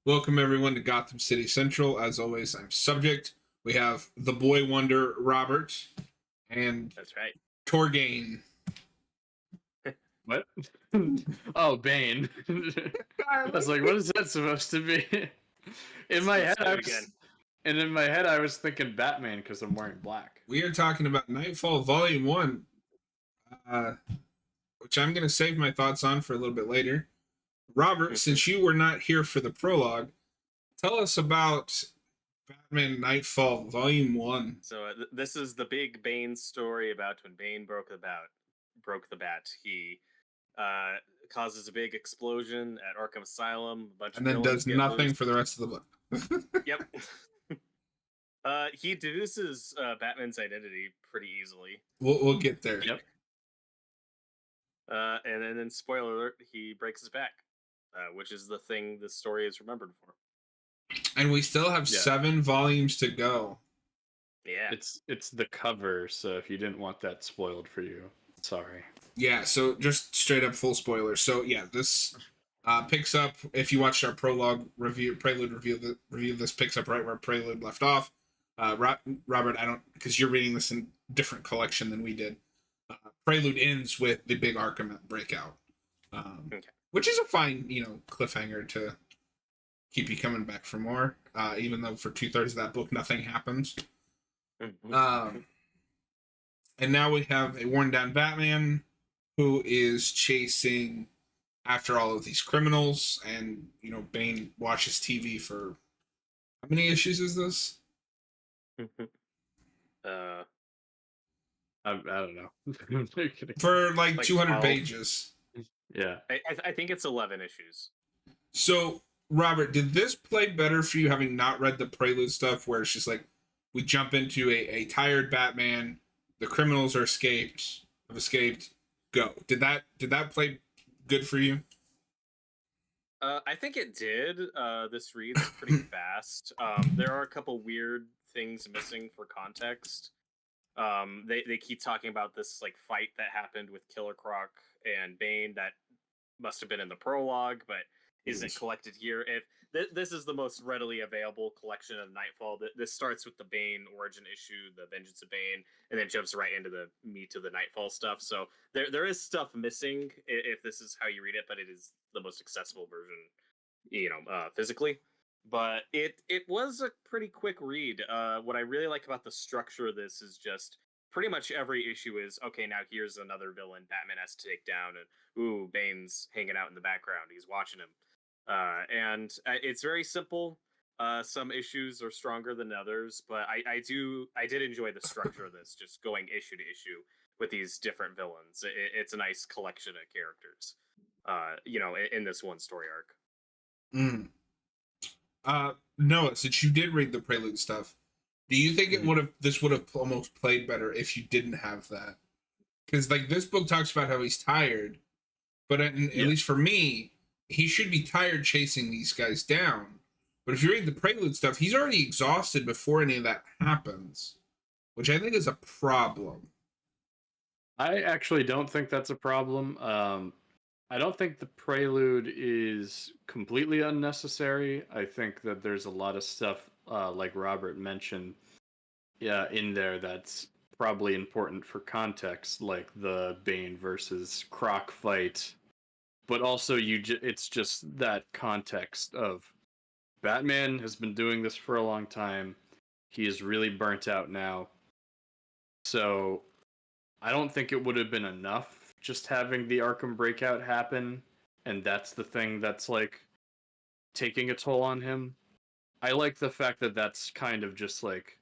Welcome everyone to Gotham City Central. As always, I'm Subject. We have the Boy Wonder Robert and That's right. Torgain. What? Oh, Bane. I was like, what is that supposed to be? In my head, I was, and in my head, I was thinking Batman because I'm wearing black. We are talking about Knightfall Volume 1, which I'm going to save my thoughts on for a little bit later. Robert, since you were not here for the prologue, tell us about Batman Knightfall Volume 1. So this is the big Bane story about when Bane broke the bat. He causes a big explosion at Arkham Asylum. A bunch And of then villains does get nothing loose. for the rest of the book. Yep. He deduces Batman's identity pretty easily. We'll get there. Yep. And then, spoiler alert, he breaks his back, which is the thing this story is remembered for. And we still have 7 volumes to go. Yeah. It's the cover, so if you didn't want that spoiled for you, sorry. Yeah, so just straight up full spoiler. So yeah, this picks up, if you watched our prologue review, Prelude review, this picks up right where Prelude left off. Robert, I don't, because you're reading this in different collection than we did. Prelude ends with the big Arkham breakout, which is a fine, cliffhanger to keep you coming back for more. Even though for 2/3 of that book nothing happens. And now we have a worn down Batman who is chasing after all of these criminals, and Bane watches TV for how many issues is this? I don't know. For like 200 12. pages. Yeah. I think it's 11 issues. So, Robert, did this play better for you having not read the Prelude stuff where it's just like we jump into a tired Batman, the criminals have escaped, go. Did that play good for you? I think it did. This reads pretty fast. There are a couple weird things missing for context. They keep talking about this like fight that happened with Killer Croc and Bane that must have been in the prologue, but isn't collected here. If this is the most readily available collection of Knightfall, this starts with the Bane origin issue, the Vengeance of Bane, and then jumps right into the meat of the Knightfall stuff. So there is stuff missing if this is how you read it, but it is the most accessible version, physically. But it was a pretty quick read. What I really like about the structure of this is just pretty much every issue is okay. Now here's another villain Batman has to take down, and ooh, Bane's hanging out in the background. He's watching him, and it's very simple. Some issues are stronger than others, but I did enjoy the structure of this, just going issue to issue with these different villains. It's a nice collection of characters, in this one story arc. Noah, since you did read the Prelude stuff, do you think this would have almost played better if you didn't have that? Because like this book talks about how he's tired, but at least for me, he should be tired chasing these guys down. But if you read the Prelude stuff, he's already exhausted before any of that happens, which I think is a problem. I actually don't think that's a problem. I don't think the Prelude is completely unnecessary. I think that there's a lot of stuff, like Robert mentioned, in there that's probably important for context, like the Bane versus Croc fight. But also, it's just that context of Batman has been doing this for a long time. He is really burnt out now. So I don't think it would have been enough just having the Arkham breakout happen, and that's the thing that's like taking a toll on him. I like the fact that that's kind of just like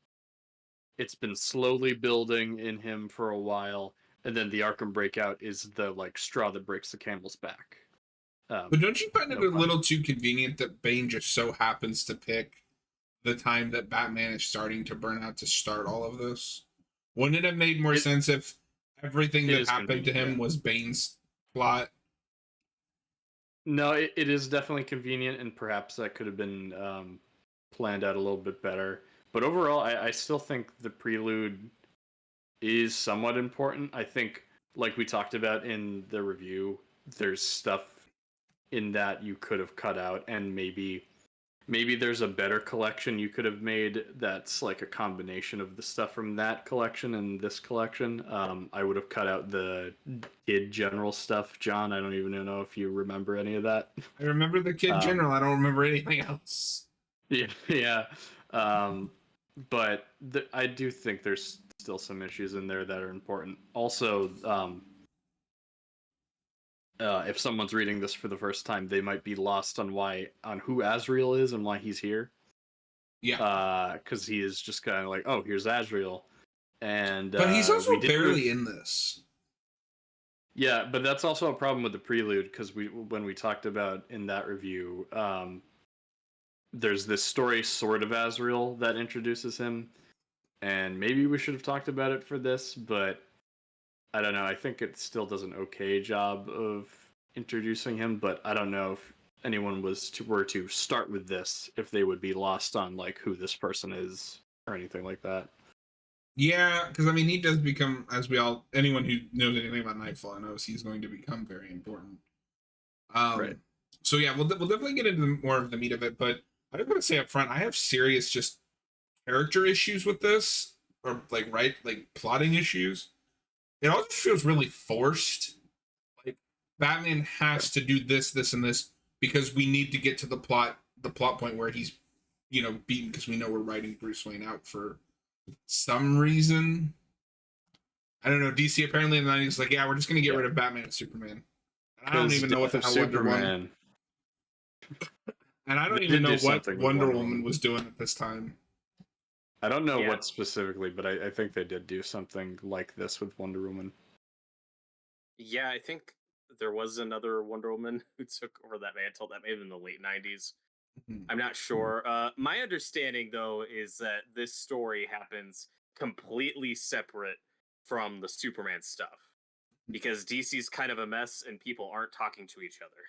it's been slowly building in him for a while, and then the Arkham breakout is the like straw that breaks the camel's back. But don't you find it a little too convenient that Bane just so happens to pick the time that Batman is starting to burn out to start all of this? Wouldn't it have made more sense if everything that happened to him was Bane's plot? No, it is definitely convenient, and perhaps that could have been planned out a little bit better. But overall, I still think the prelude is somewhat important. I think, like we talked about in the review, there's stuff in that you could have cut out and maybe maybe there's a better collection you could have made that's like a combination of the stuff from that collection and this collection. I would have cut out the kid general stuff. John, I don't even know if you remember any of that. I remember the kid general. I don't remember anything else. Yeah, yeah. But I do think there's still some issues in there that are important. Also, if someone's reading this for the first time, they might be lost on who Azrael is and why he's here. Yeah, because he is just kind of like, oh, here's Azrael, and but he's also barely in this. Yeah, but that's also a problem with the prelude because when we talked about in that review, there's this story, Sword of Azrael, that introduces him, and maybe we should have talked about it for this, but I don't know. I think it still does an okay job of introducing him, but I don't know if anyone were to start with this, if they would be lost on like who this person is or anything like that. Yeah, because I mean, he does become, as anyone who knows anything about Knightfall knows, he's going to become very important. Right. So yeah, we'll definitely get into more of the meat of it, but I just want to say up front, I have serious just character issues with this, or like plotting issues. It all just feels really forced. Like Batman has to do this, this, and this because we need to get to the plot point where he's, beaten because we know we're writing Bruce Wayne out for some reason. I don't know. DC apparently in the 90s like, yeah, we're just gonna get rid of Batman and Superman. And I don't even know what the hell Superman. And I don't even know what Wonder Woman was doing at this time. I don't know what specifically, but I think they did do something like this with Wonder Woman. Yeah, I think there was another Wonder Woman who took over that mantle. That may have been in the late 90s. I'm not sure. My understanding, though, is that this story happens completely separate from the Superman stuff because DC's kind of a mess and people aren't talking to each other.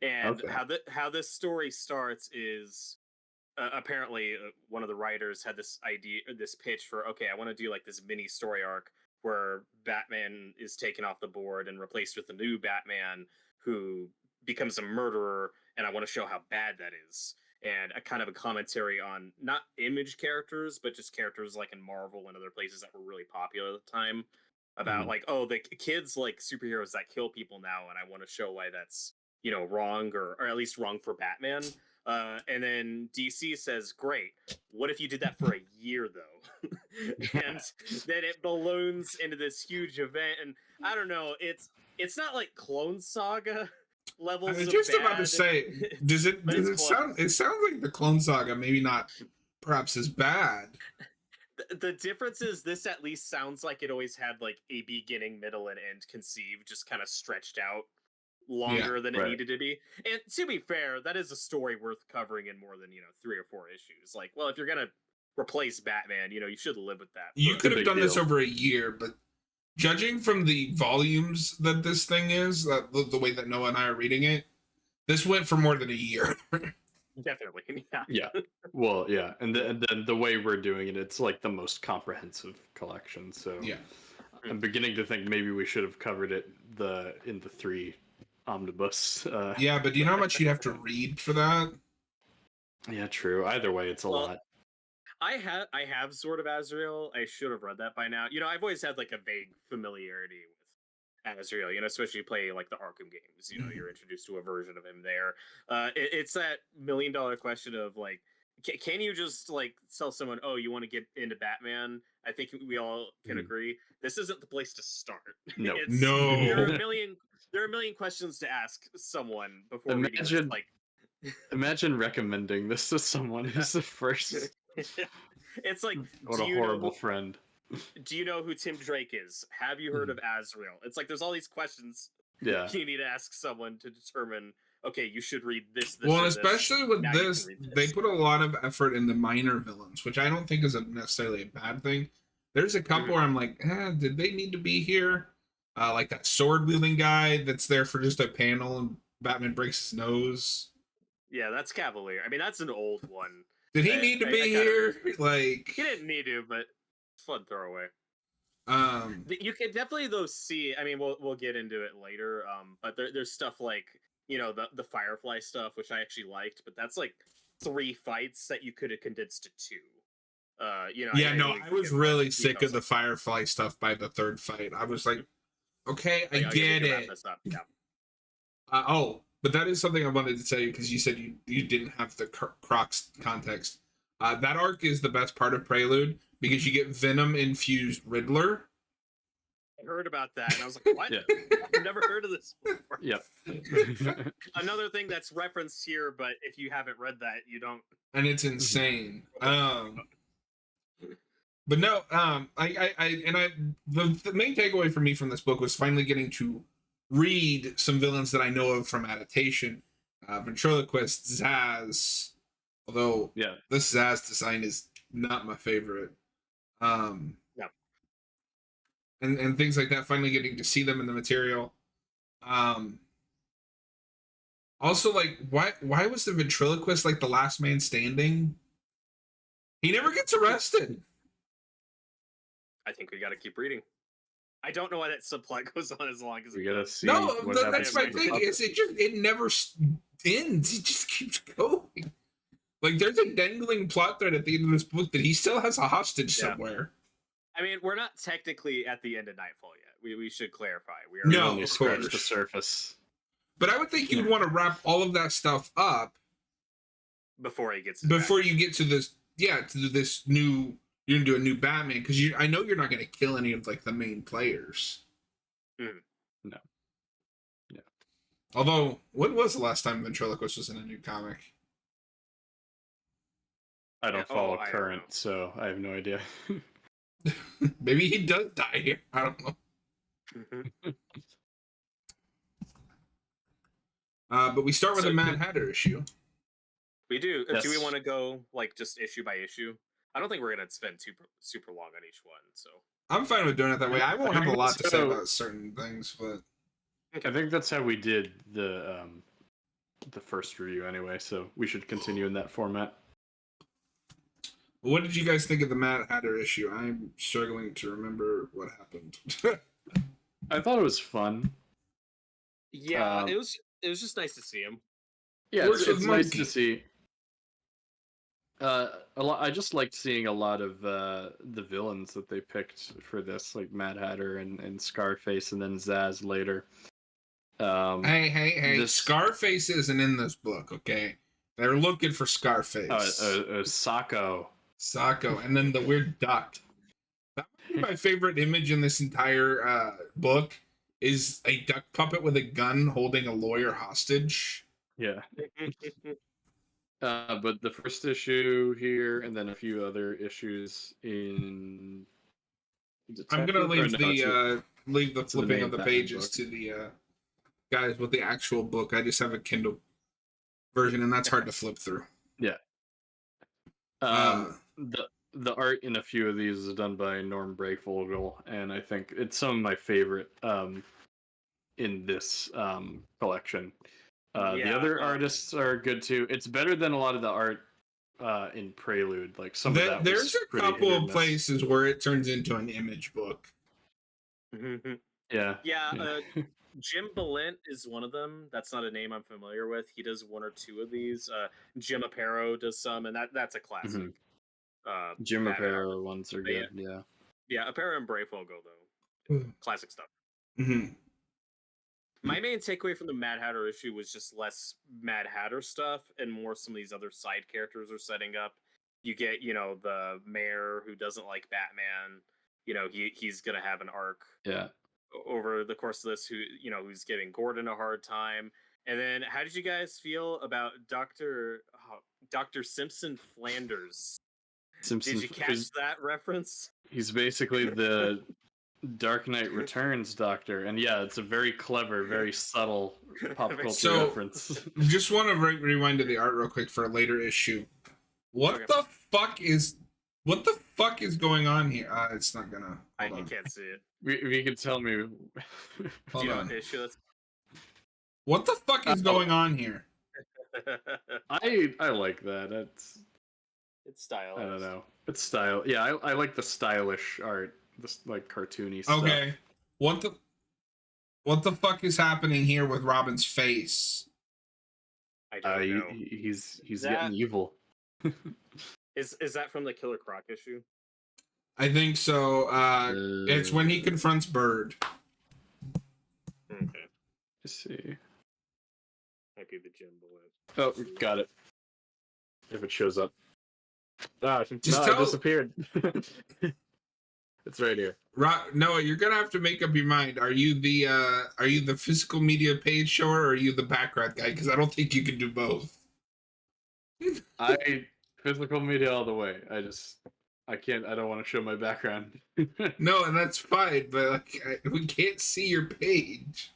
And how this story starts is apparently one of the writers had this idea, this pitch for, okay, I want to do like this mini story arc where Batman is taken off the board and replaced with a new Batman who becomes a murderer, and I want to show how bad that is. And a kind of a commentary on not image characters, but just characters like in Marvel and other places that were really popular at the time. About like, oh, the kids like superheroes that kill people now, and I want to show why that's wrong or at least wrong for Batman. And then DC says, great, what if you did that for a year, though? And then it balloons into this huge event. And I don't know, it's not like Clone Saga levels. I was just about to say, does it sound? It sounds like the Clone Saga, maybe not perhaps as bad. The difference is this at least sounds like it always had like a beginning, middle, and end conceived, just kind of stretched out longer than it needed to be. And to be fair, that is a story worth covering in more than 3 or 4 issues. Like, well, if you're gonna replace Batman, you should live with that. You could have done this over a year, but judging from the volumes that this thing is, the way that Noah and I are reading it, this went for more than a year. Definitely, yeah. Well, yeah, and then the way we're doing it, it's like the most comprehensive collection. So yeah, I'm beginning to think maybe we should have covered it in the 3 omnibus. Yeah, but do you know how much you'd have to read for that? Yeah, true. Either way, it's a lot. I have Sword of Azrael. I should have read that by now. I've always had like a vague familiarity with Azrael, especially you play like the Arkham games. You're introduced to a version of him there. It's that $1 million question of like, can you just like tell someone, oh, you want to get into Batman? I think we all can agree this isn't the place to start. No, no. There are a million questions to ask someone before reading this. Like, imagine recommending this to someone who's the first. It's like, what a horrible friend. Do you know who Tim Drake is? Have you heard of Azrael? It's like there's all these questions you need to ask someone to determine, okay, you should read this. Well, especially with this, they put a lot of effort in the minor villains, which I don't think is necessarily a bad thing. There's a couple where I'm like, did they need to be here? Like that sword-wielding guy that's there for just a panel and Batman breaks his nose. Yeah, that's Cavalier. I mean, that's an old one. Did he need to be here? Like, he didn't need to, but fun throwaway. You can definitely though see. I mean, we'll get into it later. But there's stuff like the Firefly stuff, which I actually liked, but that's like 3 fights that you could have condensed to 2. I was really sick of the Firefly stuff by the 3rd fight. I was like, okay, I get it. Yeah. But that is something I wanted to tell you because you said you didn't have the Crocs context. That arc is the best part of Prelude because you get Venom infused Riddler. I heard about that and I was like, what? Yeah. I've never heard of this before. Yep. Another thing that's referenced here, but if you haven't read that, you don't. And it's insane. But no, the main takeaway for me from this book was finally getting to read some villains that I know of from adaptation. Ventriloquist, Zaz, although this Zaz design is not my favorite. And things like that, finally getting to see them in the material. Also, like, why was the Ventriloquist like the last man standing? He never gets arrested. I think we got to keep reading. I don't know why that subplot goes on as long as we gotta see. No, that's my thing. Is it never ends? It just keeps going. Like, there's a dangling plot thread at the end of this book that he still has a hostage somewhere. I mean, we're not technically at the end of Knightfall yet. We should clarify. We are only scratched the surface. But I would think you'd want to wrap all of that stuff up before he gets you get to this. Yeah, to this new. You're gonna do a new Batman because I know you're not gonna kill any of like the main players. No. Yeah. Although, when was the last time Ventriloquist was in a new comic? I don't follow current, so I have no idea. Maybe he does die here. I don't know. But we start with a Mad Hatter issue. We do. Yes. Do we want to go like just issue by issue? I don't think we're gonna spend super long on each one. So I'm fine with doing it that way. I won't have a lot to say about certain things, but I think that's how we did the first review anyway. So we should continue in that format. What did you guys think of the Mad Hatter issue? I'm struggling to remember what happened. I thought it was fun. Yeah, it was just nice to see him. Yeah, it's nice to see. I just liked seeing a lot of the villains that they picked for this, like Mad Hatter and Scarface, and then Zaz later. Hey! Scarface isn't in this book, okay? They're looking for Scarface. Sacco, and then the weird duck. That might be my favorite image in this entire book is a duck puppet with a gun holding a lawyer hostage. Yeah. But the first issue here, and then a few other issues in. I'm gonna leave the flipping of the pages to the guys with the actual book. I just have a Kindle version, and that's hard to flip through. Yeah. The art in a few of these is done by Norm Breyfogle, and I think it's some of my favorite in this collection. The other artists are good too. It's better than a lot of the art in Prelude. Like some of that. There's a couple of places where it turns into an image book. Yeah. Jim Balint is one of them. That's not a name I'm familiar with. He does 1 or 2 of these. Jim Aparo does some, and that's a classic. Jim Aparo ones are good. Yeah, Aparo and Breyfogle though, classic stuff. My main takeaway from the Mad Hatter issue was just less Mad Hatter stuff and more some of these other side characters are setting up. You get, the mayor who doesn't like Batman. He's gonna have an arc. Yeah. Over the course of this, who's giving Gordon a hard time. And then, how did you guys feel about Dr. Simpson Flanders? Simpson, did you catch that reference? He's basically the Dark Knight Returns doctor, and yeah, it's a very clever, very subtle pop culture reference. Just want to rewind to the art real quick for a later issue. What the fuck is going on here? It's not gonna. I can't see it. We can tell me. Hold on. Issue? What the fuck is going on here? I like that. It's stylized. I don't know. It's style. Yeah, I like the stylish art, this like cartoony stuff. Okay. What the fuck is happening here with Robin's face? I don't know. He's That getting evil. is that from the Killer Croc issue? I think so. It's when he confronts Bird. Okay, Let's see. might be the gym bullet. Oh, got it. If it shows up. Ah, Just no, it tell- disappeared. It's right here. Noah, you're gonna have to make up your mind. Are you the physical media page shower, or are you the background guy? Because I don't think you can do both. I physical media all the way. I can't. I don't want to show my background. No, and that's fine, but like, we can't see your page.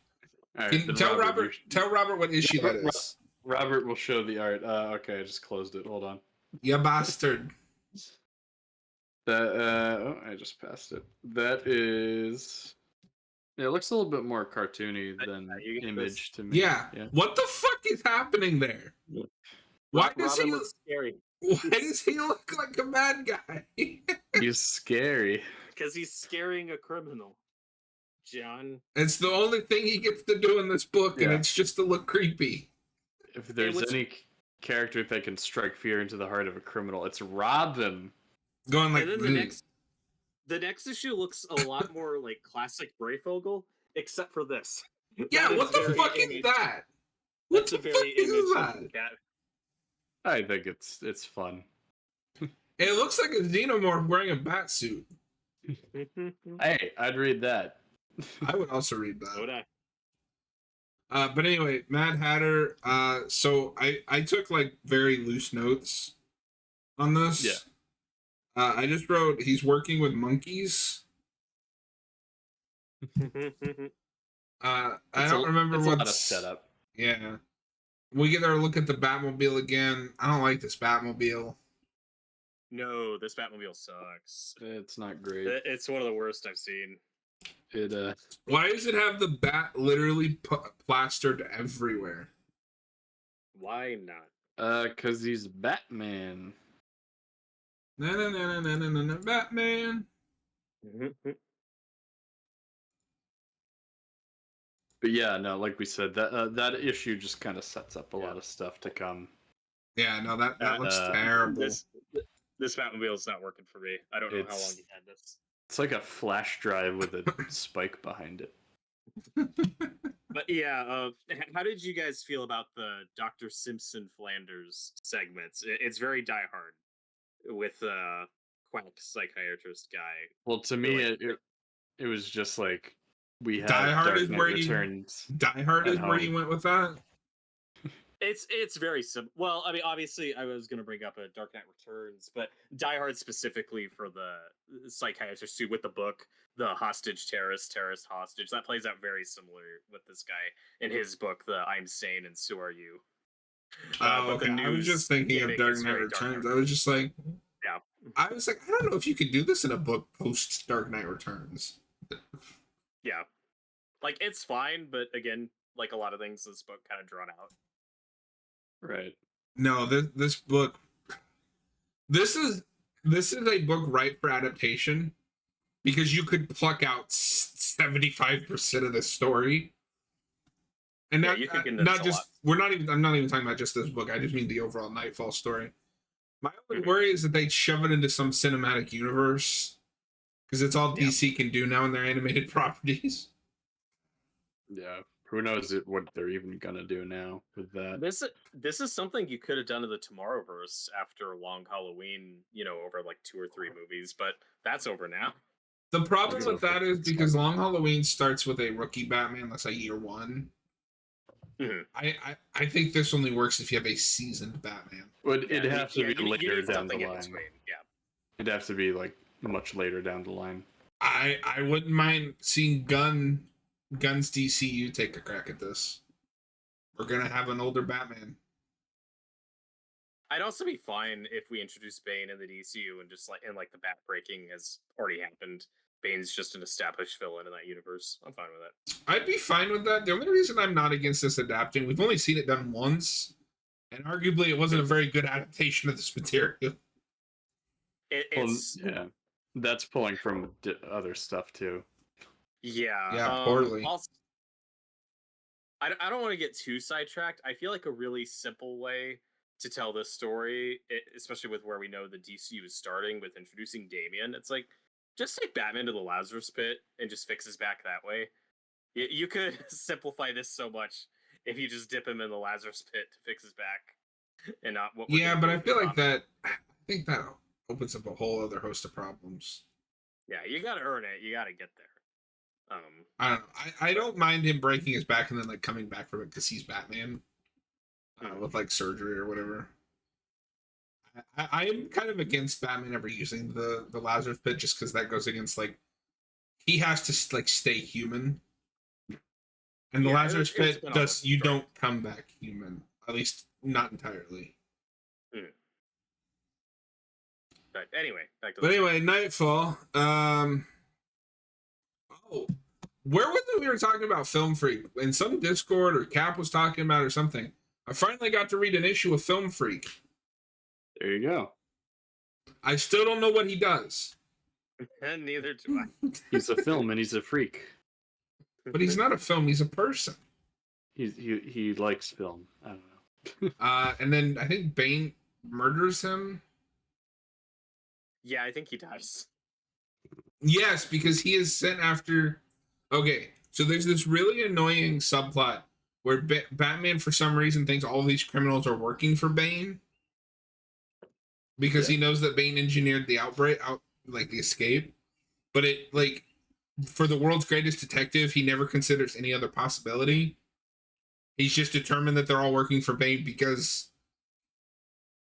All right, Can then tell Robert, Robert. Tell Robert what issue that Ro- is. Robert will show the art. Okay, I just closed it. Hold on. You bastard. Oh, I just passed it. That is. Yeah, it looks a little bit more cartoony than you get Image to me. Yeah. What the fuck is happening there? Why does Robin he looks scary? Why does he look like a bad guy? He's scary. Because he's scaring a criminal. John. It's the only thing he gets to do in this book, and Yeah. it's just to look creepy. If there's any character that can strike fear into the heart of a criminal, it's Robin. Going like, and then the next issue looks a lot more like classic Brayfogle, except for this. yeah, That what is the very fuck Image. is that? That's What a the very fuck is Image that? cat. I think it's fun. It looks like a xenomorph wearing a bat suit. Hey, I'd read that. I would also read So would that. I. But anyway, Mad Hatter. So I took like very loose notes on this. Yeah. I just wrote he's working with monkeys. I don't remember what's a what's lot of setup. Yeah. We get our look at the Batmobile again. I don't like this Batmobile. No, this Batmobile sucks. It's not great. It's one of the worst I've seen. It Why does it have the bat literally plastered everywhere? Why not? cause he's Batman. Na Batman. But yeah, no, like we said, that issue just kind of sets up a lot of stuff to come. Yeah, no, that looks terrible. This Batmobile is not working for me. I don't know how long you had this. It's like a flash drive with a spike behind it. But yeah, how did you guys feel about the Dr. Simpson Flanders segments? It's very Die Hard with quack psychiatrist guy. Well, to me, it was just like we had Die Hard Dark is Knight where Returns. Die Hard is where home. you went with that. It's very simple. Well, I mean, obviously, I was going to bring up a Dark Knight Returns, but Die Hard specifically for the psychiatrist suit with the book, the hostage terrorist hostage, that plays out very similar with this guy in his book, the I'm Sane and So Are You. Oh, okay. I was just thinking of Dark Knight Returns. I was just like, yeah. I was like, I don't know if you could do this in a book post Dark Knight Returns. Yeah, like it's fine, but again, like a lot of things, this book kind of drawn out. Right. No, this book. This is a book ripe for adaptation because you could pluck out 75% of the story, and Yeah, you could condense not a just lot. I'm not even talking about just this book. I just mean the overall Nightfall story. My only Mhm. worry is that they shove it into some cinematic universe because it's all DC can do now in their animated properties. Yeah. Who knows what they're even gonna do now with that? This is something you could have done in the Tomorrowverse after Long Halloween, over like 2 or 3 movies, but that's over now. The problem with that is because It's Long Halloween starts with a rookie Batman, that's like year one. Mhm. I think this only works if you have a seasoned Batman. It'd have to be you later need down the something in line. between, yeah. It'd have to be like much later down the line. I wouldn't mind seeing Guns DCU take a crack at this. We're gonna have an older Batman. I'd also be fine if we introduce Bane in the DCU and just like the bat breaking has already happened. Bane's just an established villain in that universe. I'm fine with that. I'd be fine with that. The only reason I'm not against this adapting, we've only seen it done once, and arguably it wasn't a very good adaptation of this material. It's yeah, that's pulling from other stuff too. yeah, Yeah, poorly. I don't want to get too sidetracked. I feel like a really simple way to tell this story, especially with where we know the DCU is starting with introducing Damian, it's like just take Batman to the Lazarus Pit and just fix his back that way. You could simplify this so much if you just dip him in the Lazarus Pit to fix his back, and not what. Yeah, but I feel like that. I think that opens up a whole other host of problems. Yeah, you got to earn it. You got to get there. I don't know. I don't mind him breaking his back and then like coming back from it because he's Batman with like surgery or whatever. I am kind of against Batman ever using the Lazarus Pit just because that goes against like he has to like stay human, and the Lazarus Pit does you don't come back human, at least not entirely. But anyway, back to Knightfall. Oh, where was it we were talking about Film Freak? In some Discord or Cap was talking about or something. I finally got to read an issue of Film Freak. There you go. I still don't know what he does. And neither do I. He's a film and he's a freak. But he's not a film, he's a person. He likes film. I don't know. And then I think Bane murders him. Yeah, I think he does. Yes, because he is sent after. Okay, so there's this really annoying subplot where Batman, for some reason, thinks all of these criminals are working for Bane because he knows that Bane engineered the the escape. But it, like, for the world's greatest detective, he never considers any other possibility. He's just determined that they're all working for Bane because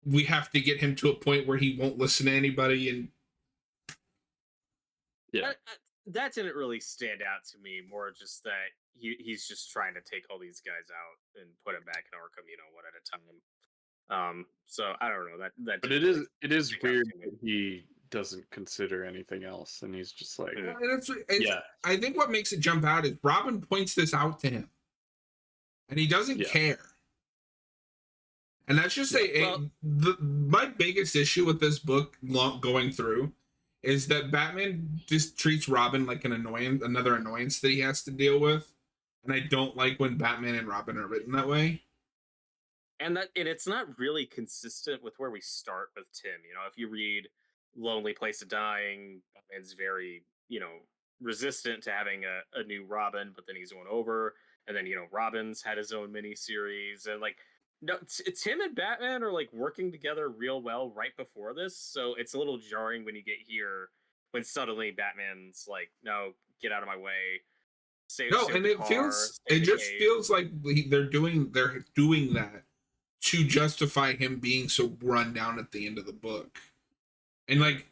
we have to get him to a point where he won't listen to anybody and. Yeah, that didn't really stand out to me. More just that he's just trying to take all these guys out and put them back in Arkham, one at a time. So I don't know that. But it is weird that he doesn't consider anything else, and he's just like, I think what makes it jump out is Robin points this out to him, and he doesn't care. And that's just my biggest issue with this book going through. Is that Batman just treats Robin like another annoyance that he has to deal with, and I don't like when Batman and Robin are written that way. And it's not really consistent with where we start with Tim. If you read Lonely Place of Dying, Batman's very resistant to having a new Robin, but then he's won over, and then Robin's had his own miniseries, and like. No, Tim and Batman are like working together real well right before this, so it's a little jarring when you get here when suddenly Batman's like, "No, get out of my way." It just feels like they're doing that to justify him being so run down at the end of the book, and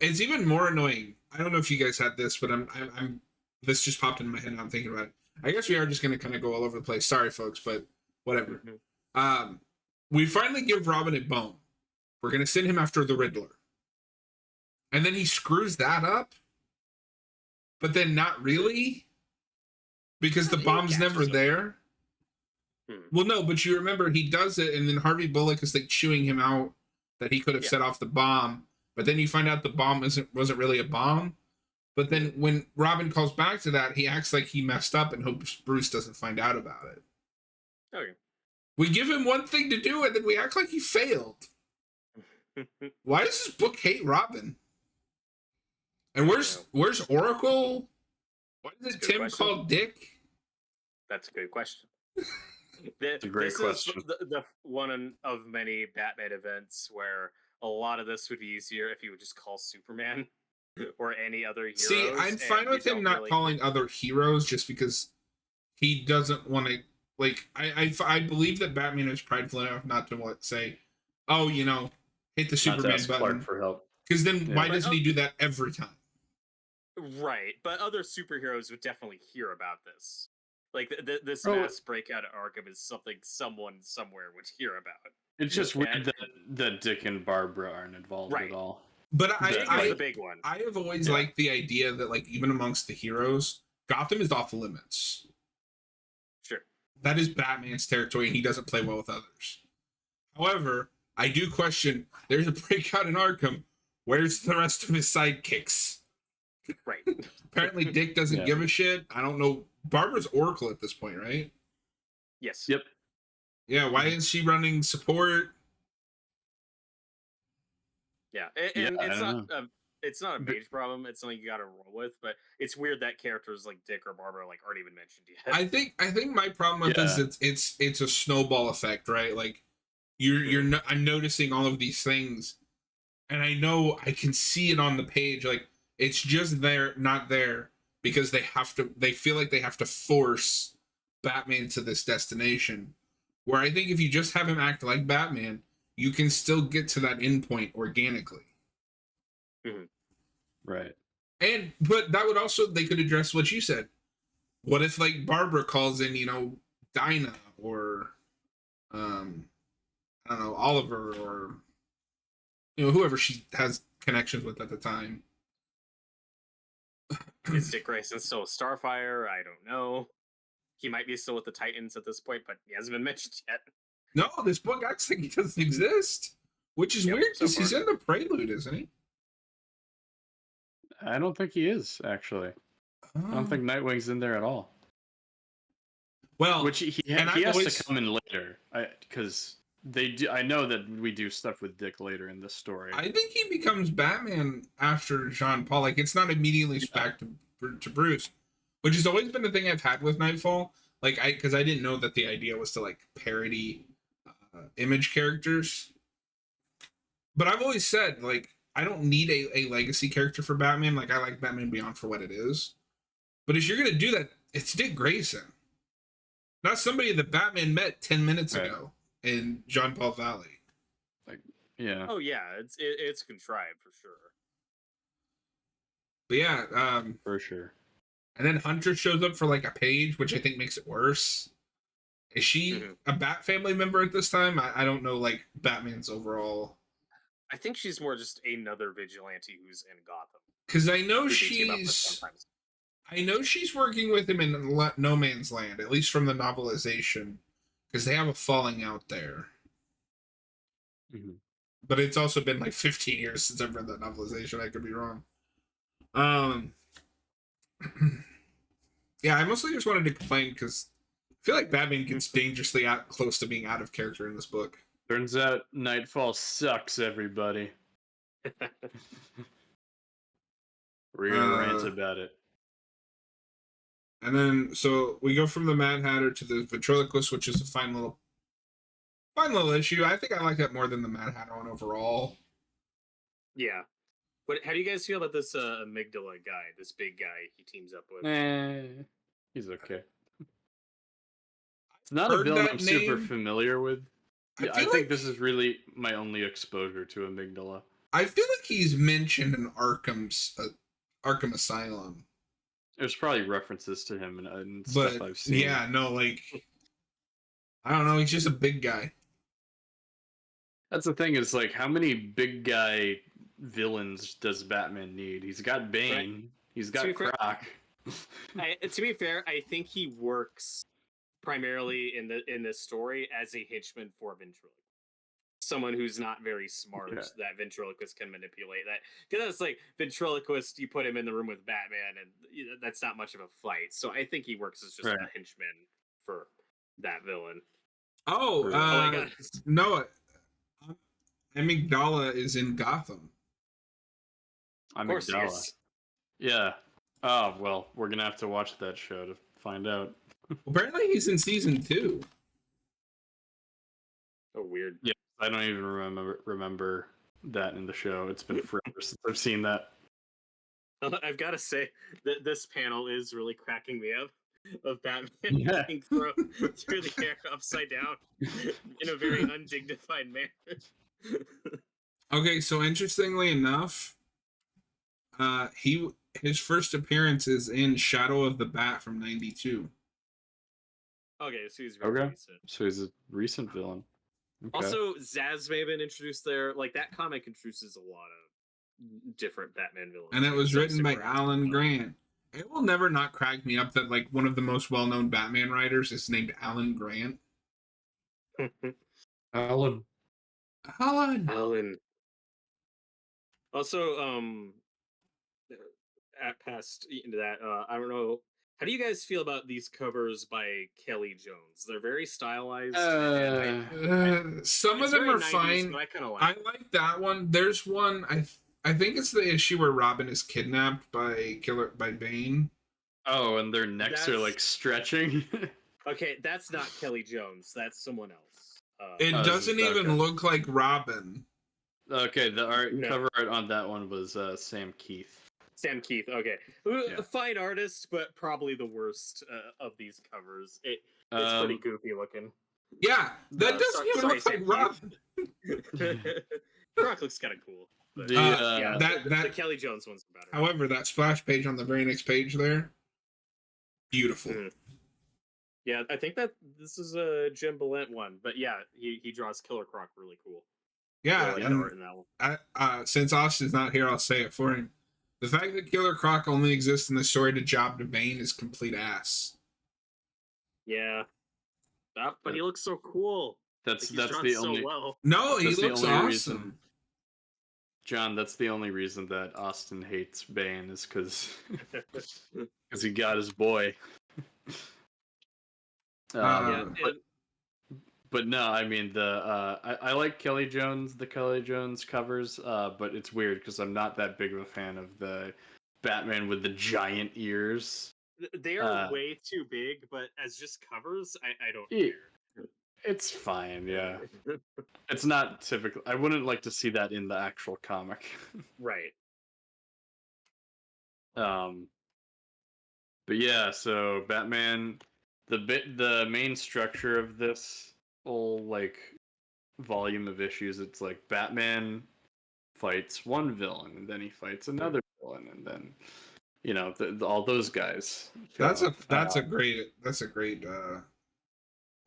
it's even more annoying. I don't know if you guys had this, but I'm this just popped into my head. And I'm thinking about it. I guess we are just going to kind of go all over the place. Sorry, folks, but whatever. Mm-hmm. We finally give Robin a bone. We're going to send him after the Riddler. And then he screws that up. But then not really. Because the bomb's never there. Well, no, but you remember he does it, and then Harvey Bullock is like chewing him out that he could have set off the bomb. But then you find out the bomb wasn't really a bomb. But then when Robin calls back to that, he acts like he messed up and hopes Bruce doesn't find out about it. Okay. We give him one thing to do, and then we act like he failed. Why does this book hate Robin? And where's Oracle? Why is it Tim called Dick? That's a good question. That's a great question. Is the one of many Batman events where a lot of this would be easier if you would just call Superman or any other hero. See, I'm fine with him not calling other heroes just because he doesn't want to. Like, I believe that Batman is prideful enough not to say, oh, hit the Superman button for help. Because then why doesn't he do that every time? Right, but other superheroes would definitely hear about this. Like this mass breakout at Arkham is something someone somewhere would hear about. It's just weird that Dick and Barbara aren't involved at all. But the big one. I have always liked the idea that like even amongst the heroes, Gotham is off limits. Sure. That is Batman's territory, and he doesn't play well with others. However, I do question, there's a breakout in Arkham. Where's the rest of his sidekicks? Right. Apparently Dick doesn't give a shit. I don't know. Barbara's Oracle at this point, right? Yes. Yep. Yeah, why is she running support? Yeah, Yeah, and I don't know. it's not a But major problem. It's something you got to roll with. But it's weird that characters like Dick or Barbara like aren't even mentioned yet. I think my problem with this yeah, is it's a snowball effect, right? Like I'm noticing all of these things, and I know I can see it on the page. Like it's just there, not there, because they feel like they have to force Batman to this destination. Where I think if you just have him act like Batman, you can still get to that endpoint organically. Mm-hmm. right. And but that would also, they could address what you said. What if like Barbara calls in, Dinah or um I don't know, Oliver, or whoever she has connections with at the time. Is Dick Grayson still Starfire? I don't know. He might be still with the Titans at this point, but he hasn't been mentioned yet. No, this book acts like he doesn't exist, which is Yep, weird so because far. he's in the Prelude, isn't he? I don't think he is actually. I don't think Nightwing's in there at all. Well, Which he and has always, to come in later, because they do. I know that we do stuff with Dick later in this story. I think he becomes Batman after Jean Paul. Like it's not immediately back to Bruce, which has always been the thing I've had with Knightfall. Like because I didn't know that the idea was to like parody Image characters, but I've always said like I don't need a legacy character for Batman. Like I like Batman Beyond for what it is, but if you're gonna do that, it's Dick Grayson, not somebody that Batman met 10 minutes Right. ago in Jean Paul Valley. Like, yeah. Oh yeah, it's contrived for sure. But yeah, For sure. and then Hunter shows up for like a page, which I think makes it worse. Is she a Bat family member at this time? I don't know, like Batman's overall. I think she's more just another vigilante who's in Gotham. Because I know who they team up with she's, sometimes. I know she's working with him in No Man's Land, at least from the novelization, because they have a falling out there. Mm-hmm. But it's also been like 15 years since I've read that novelization. I could be wrong. Um, yeah, I mostly just wanted to complain because I feel like Batman gets dangerously close to being out of character in this book. Turns out Knightfall sucks, everybody. We're gonna rant about it. And then, so we go from the Mad Hatter to the Ventriloquist, which is a fine little issue. I think I like that more than the Mad Hatter one overall. Yeah. But how do you guys feel about this amygdala guy, this big guy he teams up with? He's okay. It's not a villain I'm super name. familiar with. Yeah, I think like this is really my only exposure to Amygdala. I feel like he's mentioned in Arkham Asylum. There's probably references to him and stuff I've seen. Yeah, no, like I don't know. He's just a big guy. That's the thing, is like, how many big guy villains does Batman need? He's got Bane. Right. He's got Croc. To be fair, I think he works primarily in this story as a henchman for Ventriloquist. Someone who's not very smart that Ventriloquist can manipulate. That because that's like Ventriloquist, you put him in the room with Batman, and that's not much of a fight. So I think he works as just a henchman for that villain. Oh, no, Amygdala is in Gotham. Of course he is. Yeah. Oh well, we're gonna have to watch that show to find out. Apparently, he's in season 2. Oh, weird. Yeah, I don't even remember that in the show. It's been forever since I've seen that. I've got to say that this panel is really cracking me up. Of Batman being thrown through the air upside down in a very undignified manner. Okay, so interestingly enough, his first appearance is in Shadow of the Bat from '92. Okay, so he's very recent. So he's a recent villain. Okay. Also, Zaz may have been introduced there. Like, that comic introduces a lot of different Batman villains. And it was written by Alan Grant. It will never not crack me up that, like, one of the most well-known Batman writers is named Alan Grant. Alan. Also, past into that, I don't know How do you guys feel about these covers by Kelly Jones? They're very stylized. Some of it's them very are 90s, fine. but I kind of I like it. like that one. There's one I think it's the issue where Robin is kidnapped by Bane. Oh, and their necks are That's- like stretching. Okay, that's not Kelly Jones. That's someone else. It Oh, doesn't even okay. look like Robin. Okay, the No. cover art on that one was Sam Keith. Sam Keith. Okay, Yeah. a fine artist, but probably the worst of these covers. It's pretty goofy looking. Yeah, that doesn't even sorry, look like Sam Robin. Croc looks kind of cool. But, The, yeah, that- the Kelly Jones one's better. However, that splash page on the very next page there, beautiful. Mhm. Yeah, I think that this is a Jim Balent one, but yeah, he draws Killer Croc really cool. Yeah, Really like the art in that one. since Austin's not here, I'll say it for him. The fact that Killer Croc only exists in the story to job to Bane is complete ass. Yeah, but he looks so cool. that's Like, he's drawn the so only well. No, he That's the looks only awesome. reason. John, that's the only reason that Austin hates Bane is because he got his boy. Yeah, But no, I mean I like the Kelly Jones covers, but it's weird because I'm not that big of a fan of the Batman with the giant ears. they are way too big, but as just covers, I don't Yeah. care. It's fine, yeah. It's not typical. I wouldn't like to see that in the actual comic. Right. But yeah, so Batman, the main structure of this whole like volume of issues, it's like Batman fights one villain, and then he fights another villain, and then all those guys. That's a great. Is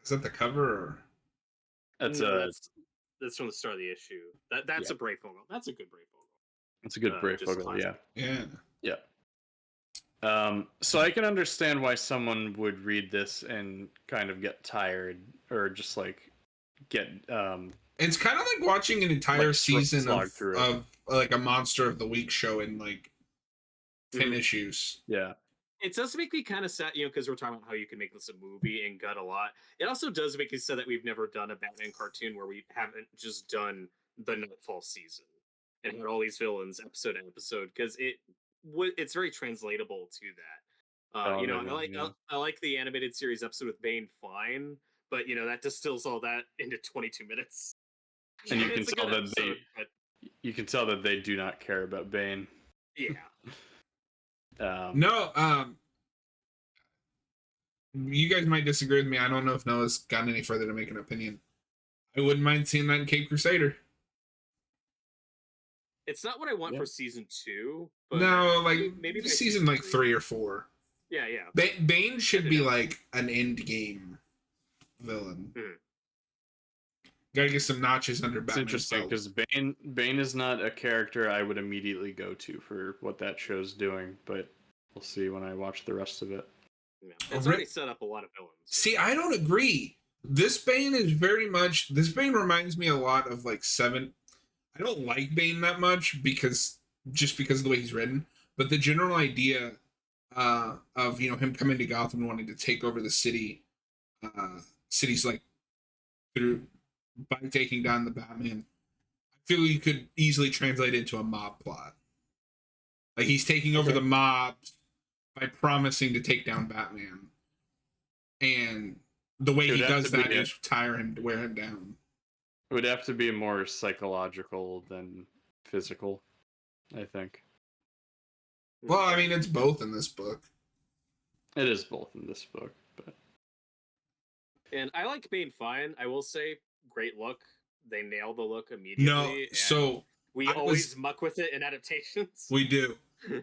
that the cover? Or? That's from the start of the issue. That's a Brayfogle. That's a good Brayfogle. It's a good Brayfogle, yeah. So I can understand why someone would read this and kind of get tired, or just like get. It's kind of like watching an entire like, season slog of like a Monster of the Week show in like 10 Mhm. issues. Yeah. It does make me kind of sad, because we're talking about how you can make this a movie and gut a lot. It also does make me sad that we've never done a Batman cartoon where we haven't just done the Knightfall season and had all these villains episode to episode, because it's very translatable to that. I like the animated series episode with Bane fine, but that distills all that into 22 minutes. And you can It's a tell good that episode, but you can tell that they do not care about Bane. yeah. No, you guys might disagree with me. I don't know if Noah's gotten any further to make an opinion. I wouldn't mind seeing that in Cape Crusader. It's not what I want for season 2. But No, like maybe season like 3 or 4. Yeah, yeah. Bane should be like an end game villain. Gotta get some notches under Batman's It's interesting because Bane is not a character I would immediately go to for what that show's doing, but we'll see when I watch the rest of it. Yeah. It's already set up a lot of villains. See, I don't agree. This Bane reminds me a lot of like 7. I don't like Bane that much because of the way he's written, but the general idea of him coming to Gotham and wanting to take over the city's like through by taking down the Batman, I feel you could easily translate it into a mob plot. Like he's taking over the mob by promising to take down Batman, and the way he does that is wear him down. It would have to be more psychological than physical, I think. Well, I mean, it's both in this book. It is both in this book, but. And I like Bane fine. I will say, great look. They nail the look immediately. No, so we always muck with it in adaptations. We do.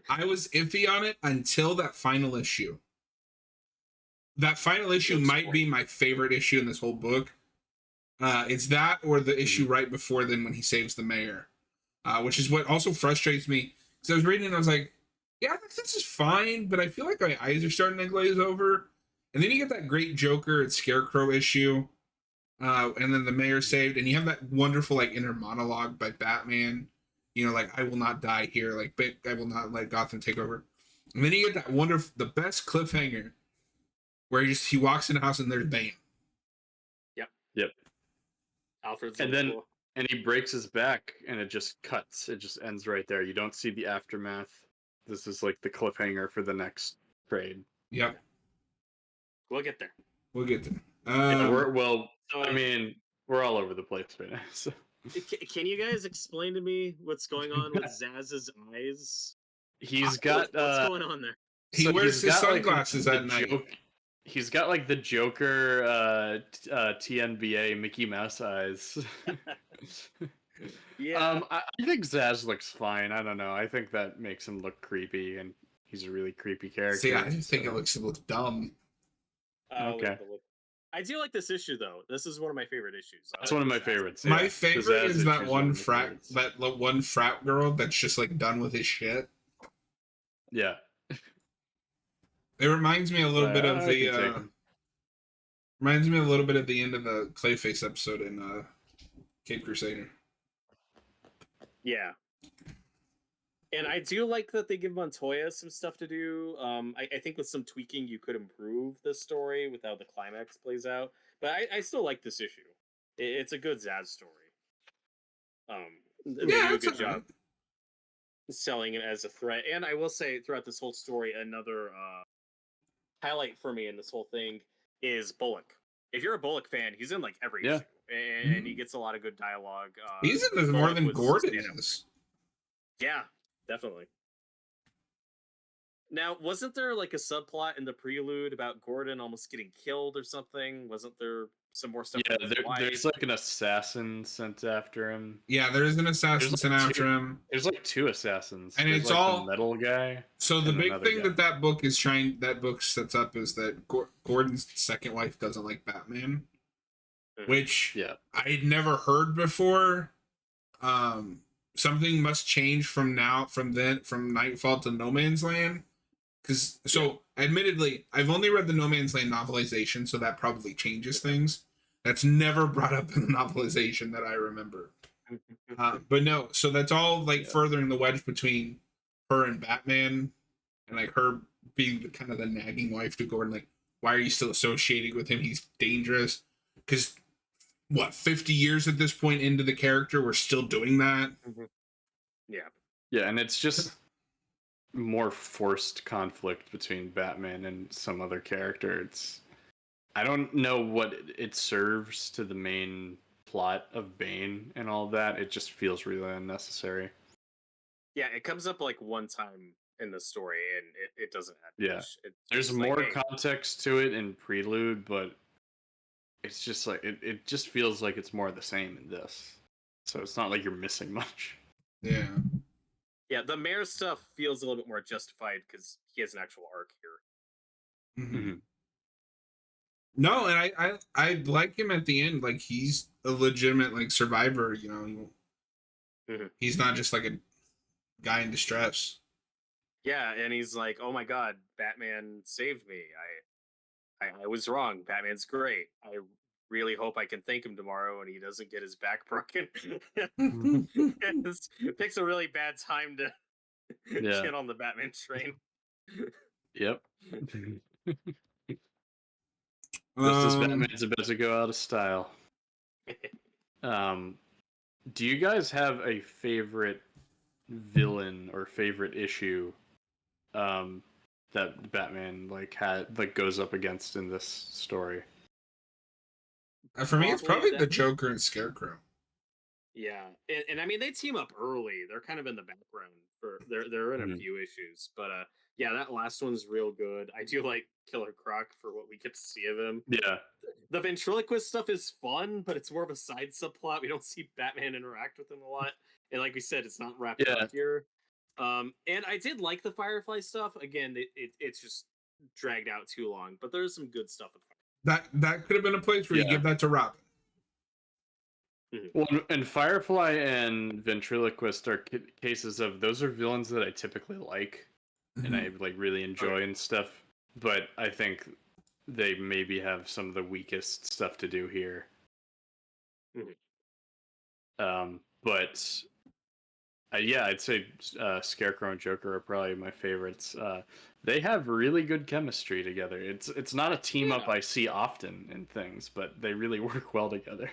I was iffy on it until that final issue. That final issue might be my favorite issue in this whole book. It's that or the issue right before then when he saves the mayor, which is what also frustrates me. Because I was reading and I was like, yeah, this is fine, but I feel like my eyes are starting to glaze over. And then you get that great Joker and Scarecrow issue, and then the mayor saved, and you have that wonderful like inner monologue by Batman. Like, I will not die here. Like, I will not let Gotham take over. And then you get that wonderful, the best cliffhanger, where he walks in the house and there's Bane. Yep. Alfred's And really then cool. and he breaks his back, and it just cuts. It just ends right there. You don't see the aftermath. This is like the cliffhanger for the next trade. Yep, We'll get there. we'll get there. Yeah, So, I mean, we're all over the place right now. So. Can you guys explain to me what's going on with Zaz's eyes? He's got what's going on there? He wears his sunglasses like, at night. He's got like the Joker TNBA Mickey Mouse eyes. Yeah. I think Zaz looks fine. I don't know. I think that makes him look creepy, and he's a really creepy character. See, I just think it looks dumb. Okay. I do like this issue though. This is one of my favorite issues. That's one of my favorites. My Yeah. favorite is that one favorites. one frat girl that's just like done with his shit. Yeah. It reminds me a little bit of the reminds me a little bit of the end of the Clayface episode in Cape Crusader. Yeah. And I do like that they give Montoya some stuff to do. I think with some tweaking, you could improve the story with how the climax plays out. But I still like this issue. It's a good Zaz story. They do a good job selling it as a threat. And I will say, throughout this whole story, another highlight for me in this whole thing is Bullock. If you're a Bullock fan, he's in like every issue, and he gets a lot of good dialogue. He's in this more than Gordon is. Yeah, definitely. Now, wasn't there like a subplot in the prelude about Gordon almost getting killed or something? Wasn't there some more stuff? Yeah, there's like an assassin sent after him. Yeah, there is an assassin sent after him. There's like 2 assassins. And there's it's like all the metal guy. So the big thing that book sets up is that Gordon's second wife doesn't like Batman, which I'd never heard before. Something must change from Knightfall to No Man's Land. Admittedly, I've only read the No Man's Land novelization, so that probably changes things. That's never brought up in the novelization that I remember. But no, so that's all like furthering the wedge between her and Batman, and like her being kind of the nagging wife to Gordon. Like, why are you still associating with him? He's dangerous. Because 50 years at this point into the character, we're still doing that. Yeah, and it's just more forced conflict between Batman and some other character. I don't know what it serves to the main plot of Bane and all that. It just feels really unnecessary. Yeah, it comes up like one time in the story, and it doesn't add much. There's more context to it in Prelude, but it's just like it just feels like it's more of the same in this. So it's not like you're missing much. Yeah. Yeah, the mayor stuff feels a little bit more justified because he has an actual arc here. Mm-hmm. No, and I like him at the end. Like, he's a legitimate like survivor. You know, he's not just like a guy in distress. Yeah, and he's like, "Oh my God, Batman saved me. I was wrong. Batman's great. I really hope I can thank him tomorrow and he doesn't get his back broken." It picks a really bad time to get on the Batman train. Yep. Just as Batman's about to go out of style. Do you guys have a favorite villain or favorite issue that Batman goes up against in this story? For me, it's probably the Joker and Scarecrow. Yeah, and I mean they team up early. They're kind of in the background they're in a few issues, but yeah, that last one's real good. I do like Killer Croc for what we get to see of him. Yeah, the ventriloquist stuff is fun, but it's more of a side subplot. We don't see Batman interact with him a lot, and like we said, it's not wrapped up here. And I did like the Firefly stuff. Again, it's just dragged out too long, but there's some good stuff with that could have been a place where you give that to Robin. Well, and Firefly and Ventriloquist are cases of those are villains that I typically like, and I like really enjoy and stuff. But I think they maybe have some of the weakest stuff to do here. But Yeah, I'd say Scarecrow and Joker are probably my favorites. They have really good chemistry together. It's not a team up I see often in things, but they really work well together.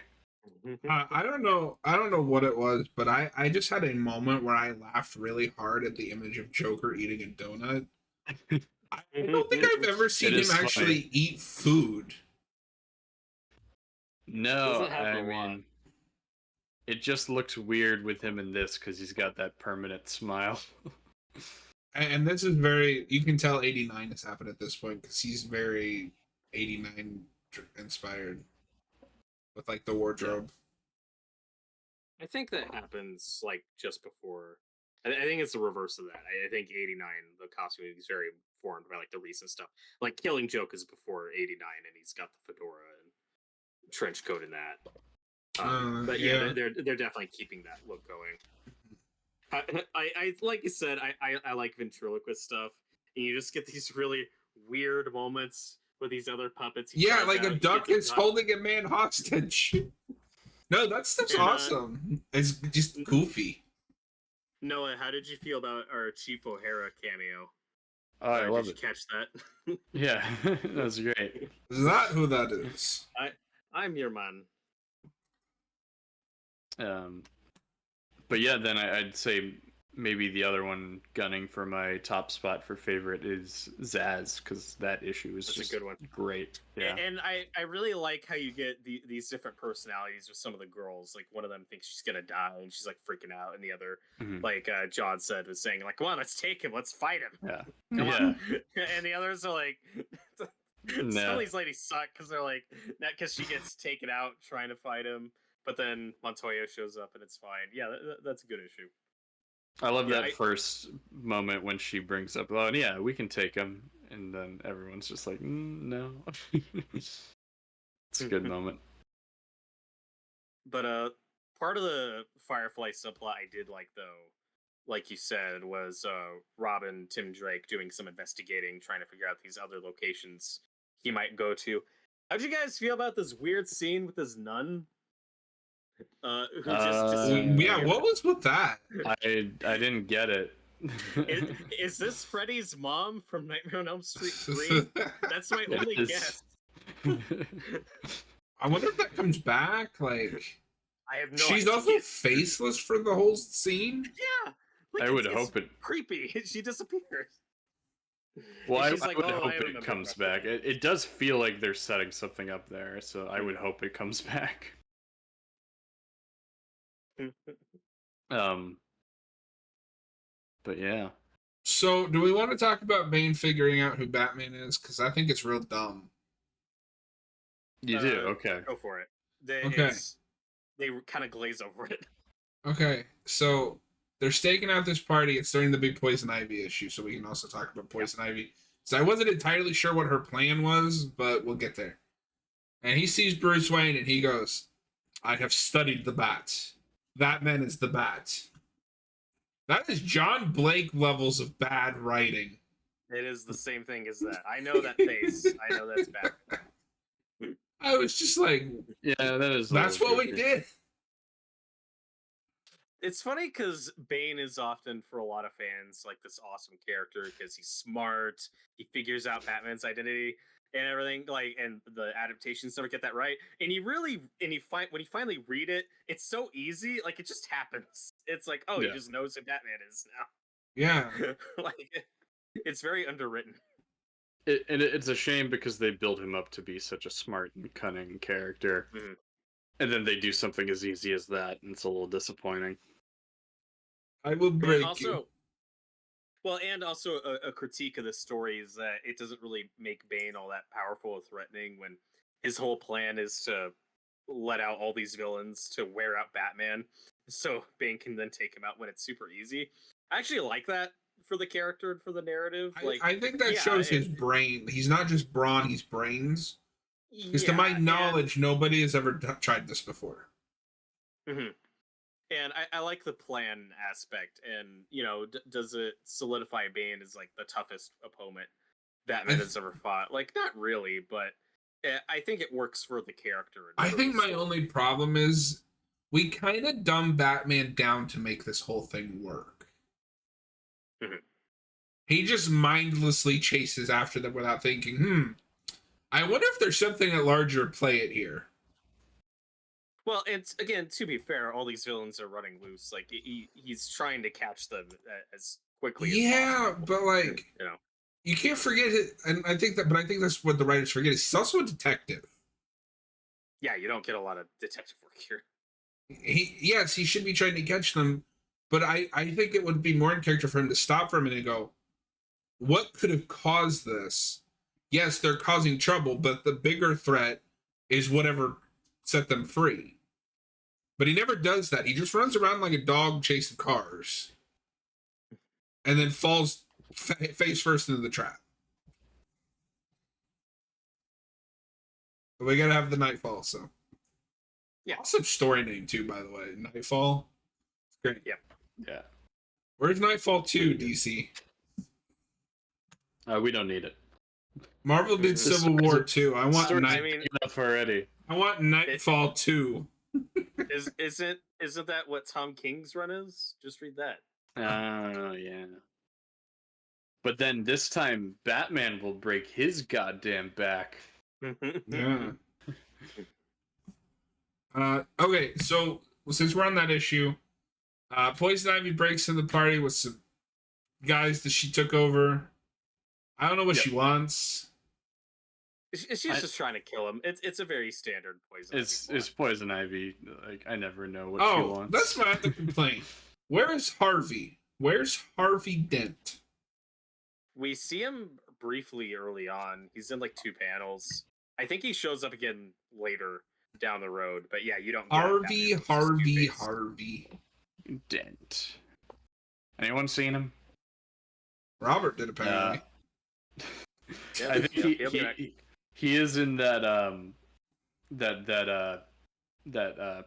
I don't know. I don't know what it was, but I just had a moment where I laughed really hard at the image of Joker eating a donut. I don't think I've ever seen him actually eat food. No, I mean, it just looks weird with him in this because he's got that permanent smile. And this is very, you can tell 89 has happened at this point because he's very 89 inspired with like the wardrobe. I think that happens like just before. I think it's the reverse of that. I think 89, the costume is very formed by like the recent stuff. Like Killing Joke is before 89, and he's got the fedora and trench coat in that. But yeah, they're definitely keeping that look going. I like you said, I like ventriloquist stuff, and you just get these really weird moments with these other puppets. Yeah, like a duck is holding a man hostage. No, that stuff's awesome. It's just goofy. Noah, how did you feel about our Chief O'Hara cameo? Oh, I love it. Did you catch that? Yeah, that was great. Is that who that is? I'm your man. But yeah, then I'd say maybe the other one gunning for my top spot for favorite is Zaz, because that issue is just a good one. Great. Yeah. And I really like how you get these different personalities with some of the girls. Like one of them thinks she's gonna die and she's like freaking out, and the other, like John said, was saying like, "Come on, let's take him, let's fight him." Yeah. Come on. And the others are like, some of these ladies suck because they're like, not because she gets taken out trying to fight him, but then Montoya shows up and it's fine. Yeah, that's a good issue. I love that first moment when she brings up, "Oh, yeah, we can take him," and then everyone's just like, "No." It's a good moment. But part of the Firefly subplot I did like, though, like you said, was Robin, Tim Drake doing some investigating, trying to figure out these other locations he might go to. How'd you guys feel about this weird scene with this nun? Yeah, what was with that? I didn't get it. Is this Freddy's mom from Nightmare on Elm Street 3? That's my only guess. I wonder if that comes back. Like, I have no She's idea. also faceless for the whole scene? Yeah. Like I would hope it. Creepy. She disappears. Well, I would hope it comes back. It does feel like they're setting something up there, so I would hope it comes back. But yeah. So, do we want to talk about Bane figuring out who Batman is? Because I think it's real dumb. You do? Okay. Go for it. They kind of glaze over it. Okay, so they're staking out this party. It's during the big Poison Ivy issue, so we can also talk about Poison Ivy. So I wasn't entirely sure what her plan was, but we'll get there. And he sees Bruce Wayne, and he goes, "I have studied the Bat. That man is the Bat." That is John Blake levels of bad writing. It is the same thing as that. I know that face. I know that's bad. I was just like, yeah, that's what we did. It's funny because Bane is often, for a lot of fans, like this awesome character because he's smart. He figures out Batman's identity and everything. Like, and the adaptations never get that right. And when you finally read it, it's so easy. Like, it just happens. It's like, oh, he just knows who Batman is now. Yeah, like it's very underwritten. It's a shame because they build him up to be such a smart and cunning character, and then they do something as easy as that, and it's a little disappointing. I will break you. Well, and also a critique of the story is that it doesn't really make Bane all that powerful or threatening when his whole plan is to let out all these villains to wear out Batman, so Bane can then take him out when it's super easy. I actually like that for the character and for the narrative. I think that shows his brain. He's not just brawn, he's brains. Because to my knowledge, nobody has ever tried this before. Mm-hmm. And I like the plan aspect, and does it solidify Bane as like the toughest opponent Batman has ever fought? Like, not really, but I think it works for the character. I think my only problem is we kind of dumb Batman down to make this whole thing work. Mhm. He just mindlessly chases after them without thinking, I wonder if there's something at larger play it here. Well, it's again, to be fair, all these villains are running loose. Like he's trying to catch them as quickly as possible. But like, you know, you can't forget it, and I think that's what the writers forget. Is he's also a detective. yeah, you don't get a lot of detective work here. He should be trying to catch them, but I think it would be more in character for him to stop for a minute and go, what could have caused this? Yes, they're causing trouble, but the bigger threat is whatever set them free. But he never does that. He just runs around like a dog chasing cars, and then falls face first into the trap. But we gotta have the Knightfall, so. Yeah. Awesome story name too, by the way. Knightfall. It's great. Yep. Yeah. Where's Knightfall 2, DC? We don't need it. Marvel did Civil War 2. I want enough already. I want Knightfall 2. Isn't that what Tom King's run is? Just read that. Yeah. But then this time, Batman will break his goddamn back. Yeah. Okay, so since we're on that issue, Poison Ivy breaks in the party with some guys that she took over. I don't know what she wants. She's just trying to kill him. It's a very standard Poison. It's Poison Ivy. Like I never know what she wants. That's my other complaint. Where is Harvey? Where's Harvey Dent? We see him briefly early on. He's in like 2 panels. I think he shows up again later down the road. But yeah, you don't. Harvey Dent. Anyone seen him? Robert did apparently. I think he is in that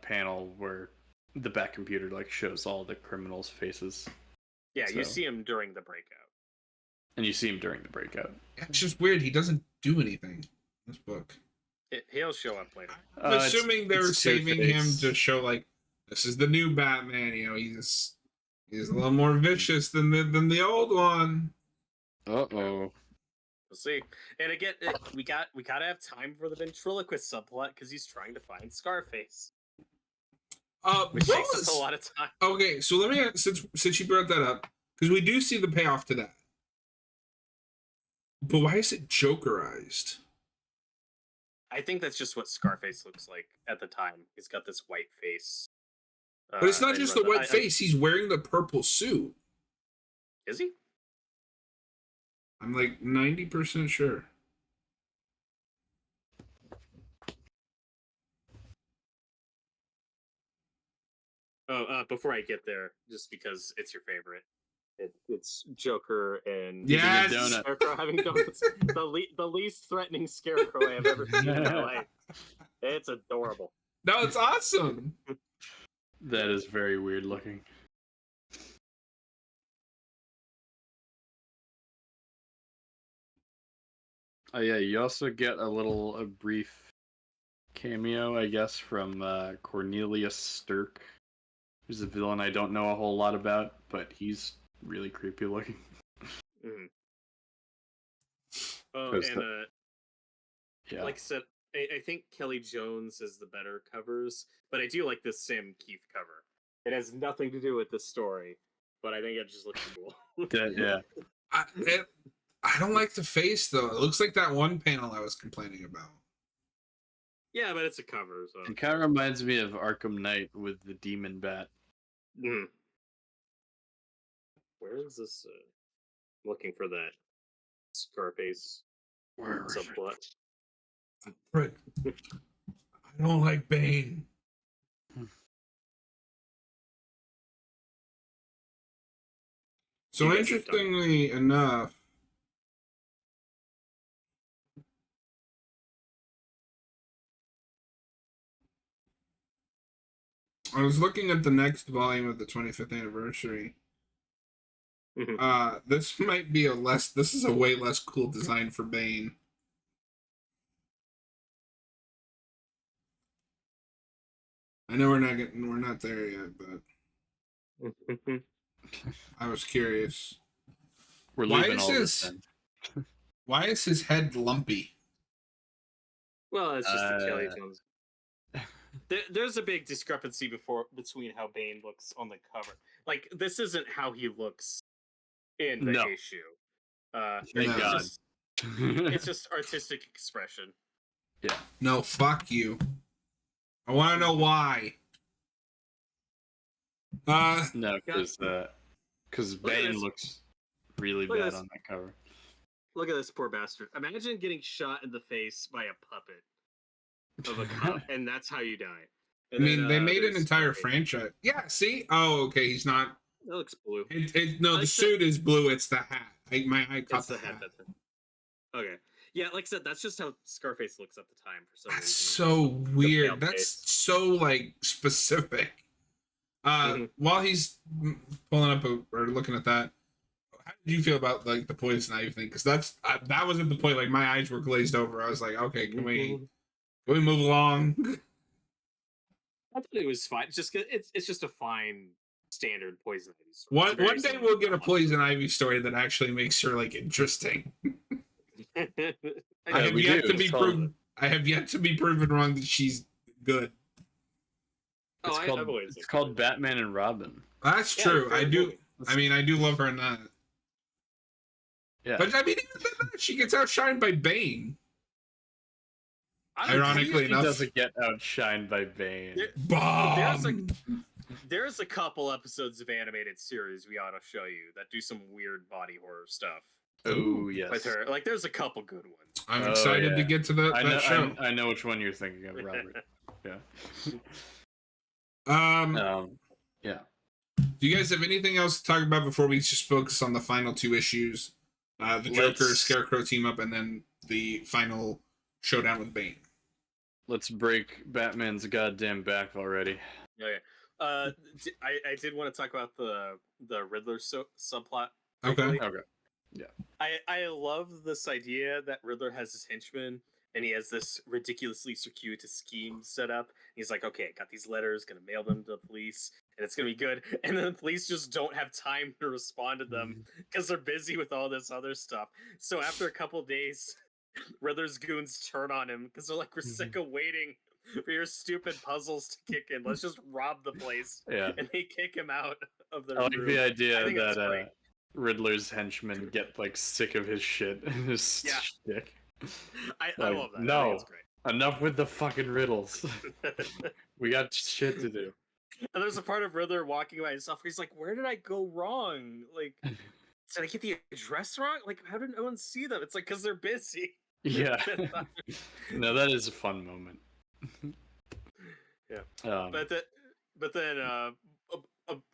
panel where the Bat computer like shows all the criminals' faces. Yeah, you see him during the breakout. And you see him during the breakout. It's just weird. He doesn't do anything in this book. He'll show up later. I'm assuming they're saving him to show like this is the new Batman. You know, he's a little more vicious than the old one. Uh-oh. We'll see. And again, we gotta have time for the ventriloquist subplot because he's trying to find Scarface. Which takes us a lot of time. Okay, so let me since you brought that up, because we do see the payoff to that. But why is it Jokerized? I think that's just what Scarface looks like at the time. He's got this white face. But it's not just the white face. He's wearing the purple suit. Is he? I'm like 90% sure. Before I get there, just because it's your favorite, it's Joker and Scarecrow having donuts. the least threatening Scarecrow I have ever seen in my life. It's adorable. No, it's awesome. That is very weird looking. Oh yeah, you also get a brief cameo, I guess, from Cornelius Stirk, who's a villain I don't know a whole lot about, but he's really creepy looking. Mm-hmm. Oh, and yeah, like I said, I think Kelly Jones is the better covers, but I do like this Sam Keith cover. It has nothing to do with the story, but I think it just looks cool. Yeah. I don't like the face though. It looks like that one panel I was complaining about. Yeah, but it's a cover, so it kind of reminds me of Arkham Knight with the Demon Bat. Mm. Where is this? Looking for that Scarface subplot. Right. I don't like Bane. So interestingly enough, I was looking at the next volume of the 25th anniversary. Mm-hmm. This might be this is a way less cool design for Bane. I know we're not there yet, but I was curious. We're Why leaving is all this his in. why is his head lumpy? Well, it's just the Kelly Jones. There's a big discrepancy between how Bane looks on the cover. Like, this isn't how he looks in the issue. Thank No. God. It's just artistic expression. Yeah. No, fuck you. I want to know why. No, because Bane looks really bad on that cover. Look at this poor bastard. Imagine getting shot in the face by a puppet of a cop, and that's how you die. And I mean, then, they made an entire Scarface. franchise. Yeah, see? Oh, okay, he's not. It looks blue. No, the suit is blue. It's the hat. My eye caught It's the hat. hat. Okay. Yeah, like I said, that's just how Scarface looks at the time for some That's reason. so weird. That's face. so, like, specific. While he's pulling up or looking at that, how did you feel about, like, the poison ivy thing? Because that was at the point, like, my eyes were glazed over. I was like, okay, can we move along? I thought it was fine. It's just a fine standard poison ivy story. One day we'll get a poison ivy story that actually makes her, like, interesting. I have yet to be proven wrong that she's good. It's called Batman and Robin. That's true. I do love her in that. Yeah. But I mean, even then, she gets outshined by Bane. Ironically enough, she doesn't get outshined by Bane. There's a couple episodes of animated series we ought to show you that do some weird body horror stuff. Oh yes, with her. Like, there's a couple good ones. I'm excited to get to that show. I know which one you're thinking of, Robert. Yeah. Yeah. Do you guys have anything else to talk about before we just focus on the final two issues? The Joker Scarecrow team up, and then the final showdown with Bane. Let's break Batman's goddamn back already. Okay. I did want to talk about the Riddler subplot. Okay. Yeah. I love this idea that Riddler has his henchman, and he has this ridiculously circuitous scheme set up. He's like, okay, I got these letters, gonna mail them to the police, and it's gonna be good. And then the police just don't have time to respond to them because they're busy with all this other stuff. So after a couple days, Riddler's goons turn on him because they're like, we're sick of waiting for your stupid puzzles to kick in. Let's just rob the place. Yeah. And they kick him out of the I like room. the idea that Riddler's henchmen get like sick of his shit and his shtick. I love that. No, I think it's great. Enough with the fucking riddles. We got shit to do. And there's a part of Riddler walking by himself where he's like, where did I go wrong? Like, did I get the address wrong? Like, how did no one see them? It's like, because they're busy. Yeah. No, that is a fun moment. Yeah. But then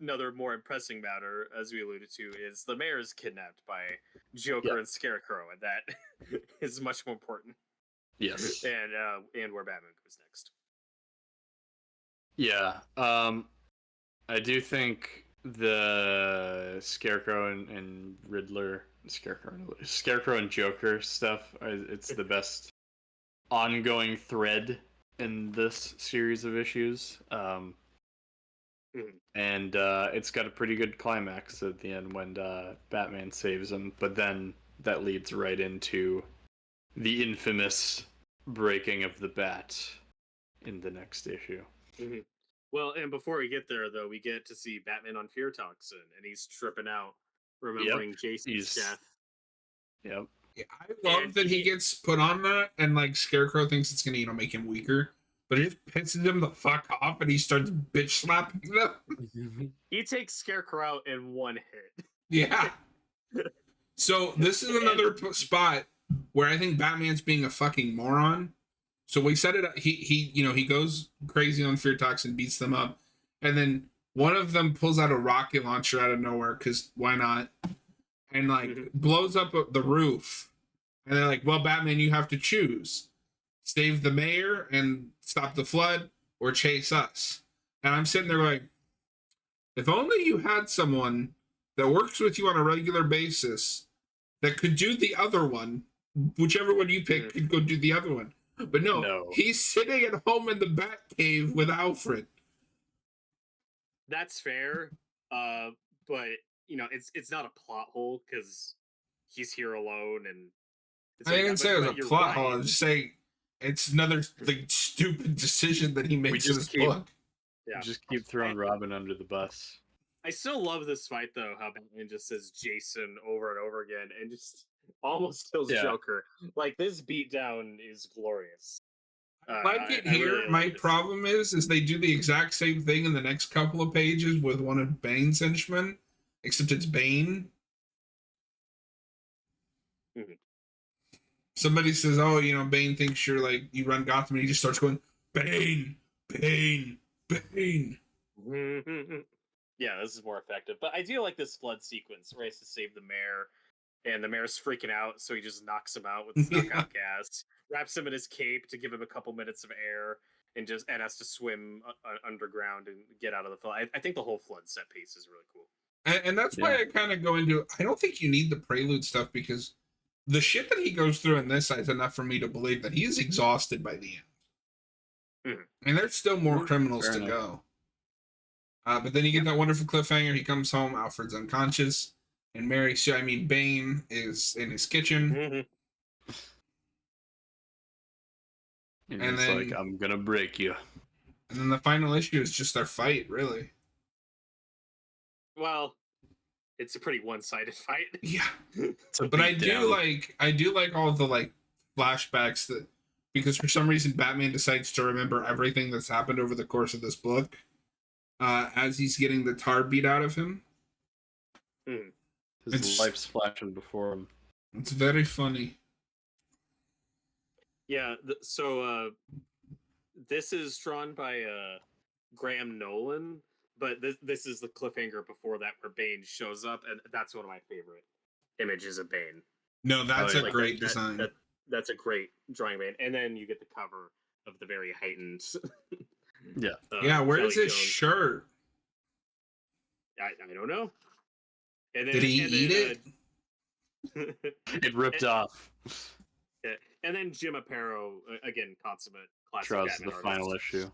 another more impressing matter, as we alluded to, is the mayor is kidnapped by Joker and Scarecrow, and that is much more important. Yes. And where Batman goes next. Yeah. I do think the Scarecrow and Riddler, Scarecrow and Joker stuff, it's the best ongoing thread in this series of issues. And it's got a pretty good climax at the end when Batman saves him, but then that leads right into the infamous breaking of the bat in the next issue. Mm-hmm. Well, and before we get there, though, we get to see Batman on fear toxin, and he's tripping out, remembering Jason's death. Yep. Yeah, I love that he gets put on that, and like Scarecrow thinks it's gonna, make him weaker, but it just pisses him the fuck off, and he starts bitch slapping them. He takes Scarecrow out in one hit. Yeah. So this is another spot where I think Batman's being a fucking moron. So we set it up. He goes crazy on fear toxin, beats them up, and then one of them pulls out a rocket launcher out of nowhere because why not? And blows up the roof. And they're like, "Well, Batman, you have to choose: save the mayor and stop the flood, or chase us." And I'm sitting there like, if only you had someone that works with you on a regular basis that could do the other one. Whichever one you pick could go do the other one. But no, he's sitting at home in the Batcave with Alfred. That's fair. But it's not a plot hole because he's here alone, and it's I like, didn't say it was a you're plot hole. I right. was just saying it's another like stupid decision that he makes in just this keep- book. Yeah. Just keep throwing Robin under the bus. I still love this fight though. How Batman just says Jason over and over again, and just almost kills Yeah. Joker. Like this beatdown is glorious. Like it I here, really my like this. problem is they do the exact same thing in the next couple of pages with one of Bane's henchmen, except it's Bane. Mhm. Somebody says, "Oh, Bane thinks you're like you run Gotham," and he just starts going, "Bane, Bane, Bane." Yeah, this is more effective. But I do like this flood sequence where he has to save the mayor, and the mayor's freaking out, so he just knocks him out with knockout gas, wraps him in his cape to give him a couple minutes of air, and has to swim underground and get out of the flood. I think the whole flood set piece is really cool. And that's why I kind of go into. I don't think you need the prelude stuff because the shit that he goes through in this is enough for me to believe that he is exhausted by the end. And there's still more criminals to go. But then you get that wonderful cliffhanger. He comes home. Alfred's unconscious. And Bane is in his kitchen. And he's then, like, I'm going to break you. And then the final issue is just their fight, really. Well, it's a pretty one-sided fight. Yeah. But I do like all the like flashbacks because for some reason Batman decides to remember everything that's happened over the course of this book. As he's getting the tar beat out of him. His life's flashing before him. It's very funny. Yeah, so this is drawn by Graham Nolan, but this is the cliffhanger before that where Bane shows up, and that's one of my favorite images of Bane. No, that's a great design. That's a great drawing of Bane. And then you get the cover of the very heightened... Where is his shirt? I don't know. And then, did he eat it? It ripped off. Yeah. And then Jim Aparo, again, consummate classic draws Batman the artist. Final issue.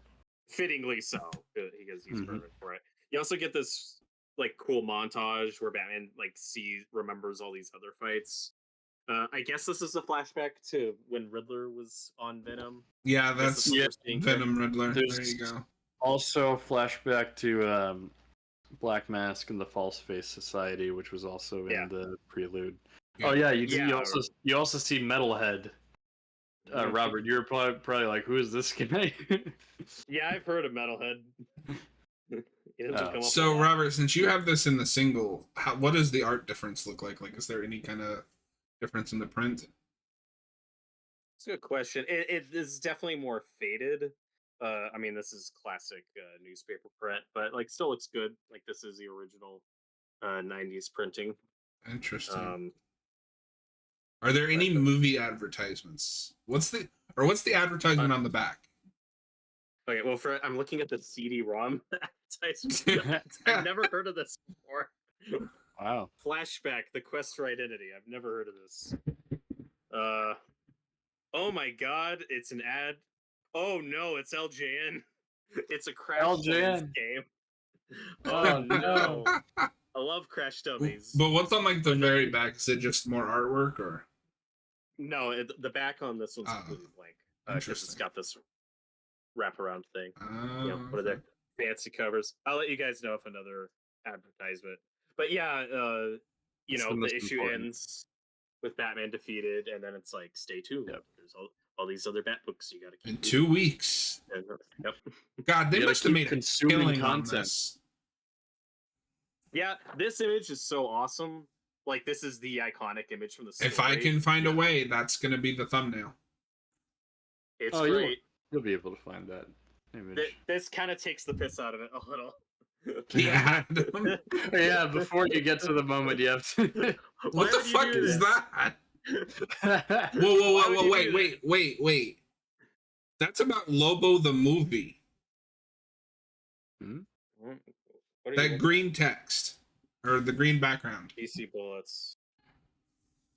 Fittingly so, because he's perfect for it. You also get this like cool montage where Batman like remembers all these other fights. I guess this is a flashback to when Riddler was on Venom. Yeah, that's Venom Riddler. There you go. Also, flashback to Black Mask and the False Face Society, which was also in the prelude. Yeah. Oh yeah, you also see Metalhead. Robert, you're probably like, who is this guy? Yeah, I've heard of Metalhead. So Robert, since you have this in the single, what does the art difference look like? Like, is there any kind of difference in the print? It's a good question. It is definitely more faded. I mean, this is classic newspaper print, but like still looks good. Like this is the original 90s printing. Interesting. Are there any movie advertisements? What's the advertisement on the back? Okay, well, I'm looking at the CD-ROM advertisement. I've never heard of this before. Wow. Flashback: The Quest for Identity. I've never heard of this. Oh my God! It's an ad. Oh no! It's LJN. It's a Crash Dummies game. Oh no! I love Crash Dummies. But what's on like the very back? Is it just more artwork or? No, the back on this one's completely blank. Because it's got this wraparound thing. What are their fancy covers? I'll let you guys know if another advertisement. But yeah, the issue ends with Batman defeated, and then it's like, stay tuned. Yep. There's all these other Bat books you got to keep. In 2 weeks. Yep. God, they must have made a killing on this. Yeah, this image is so awesome. Like, this is the iconic image from the story. If I can find a way, that's going to be the thumbnail. It's great. You'll be able to find that image. This kind of takes the piss out of it a little. Yeah. Yeah, before you get to the moment, you have to... What the fuck is that? Whoa, wait. That's about Lobo the movie. That green text. Or the green background. DC Bullets.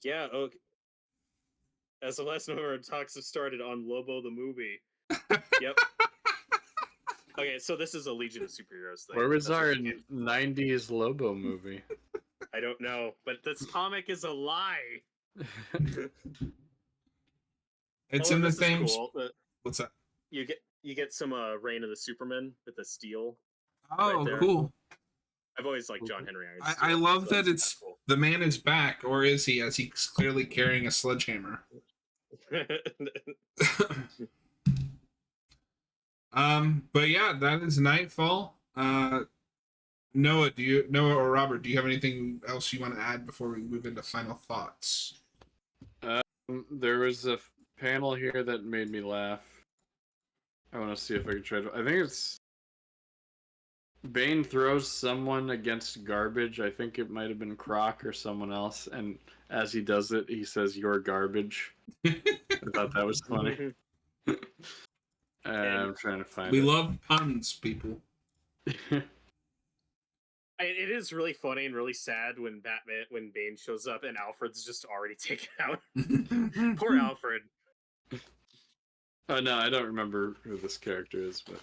Yeah, okay. As the last number of talks have started on Lobo the movie. Yep. Okay, so this is a Legion of Superheroes thing. Where was That's what our you get. 90s Lobo movie? I don't know, but this comic is a lie. It's Oh, in the this is same. cool. What's that? You get some Reign of the Superman with the steel right Oh, there. cool. I've always liked John Henry Iron I Steel, love so that that's it's kinda the man is back, or is he? As he's clearly carrying a sledgehammer. cool. But yeah, that is Nightfall. Noah or Robert, do you have anything else you want to add before we move into final thoughts? There was a panel here that made me laugh. I want to see if I can try to. I think it's Bane throws someone against garbage. I think it might have been Croc or someone else, and as he does it, he says, "You're garbage." I thought that was funny. I'm trying to find We it. love puns, people. It is really funny and really sad when Bane shows up and Alfred's just already taken out. Poor Alfred. Oh no, I don't remember who this character is, but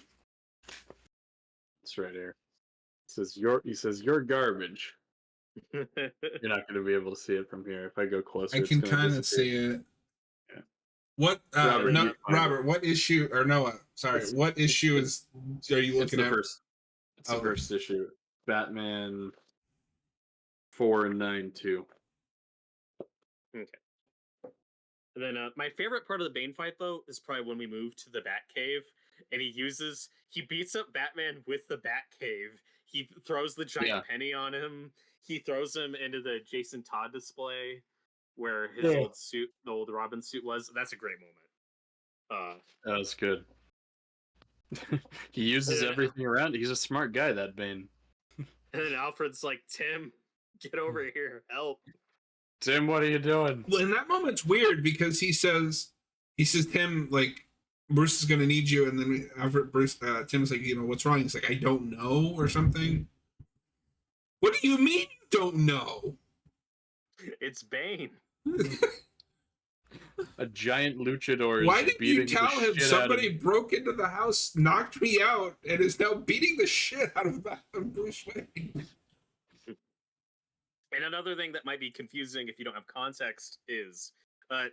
it's right here. He says you're garbage. You're not going to be able to see it from here. If I go closer, I it's can going to kind of disappear. see it. Yeah. What? Robert, no, you find Robert. What issue? Or Noah? Sorry. What issue are you It's looking the at? first. It's the first issue. Batman 492. Okay. And then my favorite part of the Bane fight, though, is probably when we move to the Batcave, and he beats up Batman with the Batcave. He throws the giant penny on him. He throws him into the Jason Todd display where his old suit, the old Robin suit was. That's a great moment. That was good. He uses everything around. He's a smart guy, that Bane. And then Alfred's like, Tim, get over here, help. Tim, what are you doing? Well, in that moment's weird because he says, Tim, like, Bruce is gonna need you, and then Tim's like, what's wrong? He's like, I don't know, or something. What do you mean you don't know? It's Bane. A giant luchador. Why didn't you tell him somebody broke into the house, knocked me out, and is now beating the shit out of Bruce Wayne? And another thing that might be confusing if you don't have context is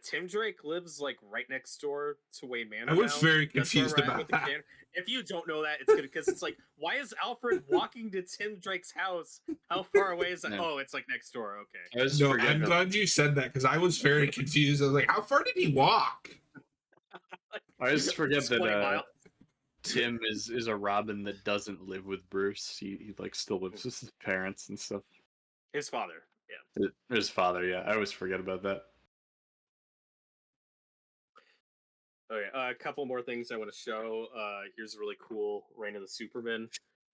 Tim Drake lives like right next door to Wayne Manor. I was very confused about that. If you don't know that, it's good because it's like, why is Alfred walking to Tim Drake's house? How far away is that? No. Oh, it's like next door. Okay. No, I'm glad you said that because I was very confused. I was like, how far did he walk? I just forget that Tim is a Robin that doesn't live with Bruce. He like still lives with his parents and stuff. His father, yeah. His father, yeah. I always forget about that. Okay, a couple more things I want to show. Here's a really cool Reign of the Superman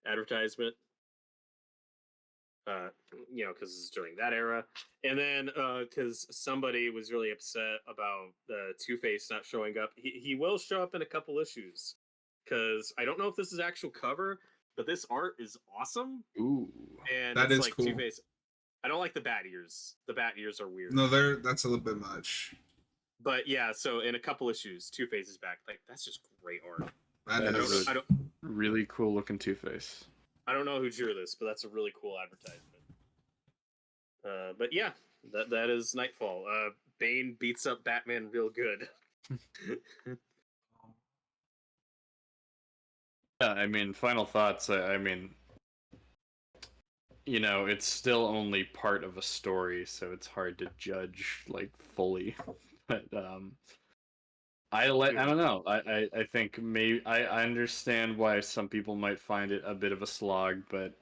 advertisement. Because it's during that era. And then, because somebody was really upset about the Two-Face not showing up. He will show up in a couple issues. Because I don't know if this is actual cover, but this art is awesome. Ooh. And that it's is like cool. Two-Face. I don't like the bat ears. The bat ears are weird. No, that's a little bit much. But yeah, so in a couple issues, Two-Face is back. Like, that's just great art. That is a really cool looking Two-Face. I don't know who drew this, but that's a really cool advertisement. But yeah, that is Nightfall. Bane beats up Batman real good. Yeah, I mean, final thoughts. I mean, it's still only part of a story, so it's hard to judge like fully. But I don't know. I think maybe I understand why some people might find it a bit of a slog, but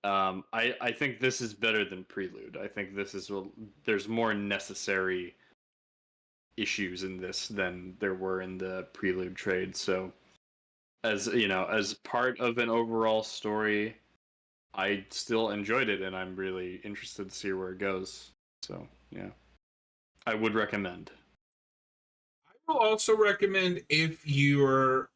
I think this is better than Prelude. I think there's more necessary issues in this than there were in the Prelude trade. So as part of an overall story, I still enjoyed it, and I'm really interested to see where it goes. So yeah, I would recommend. I will also recommend if you're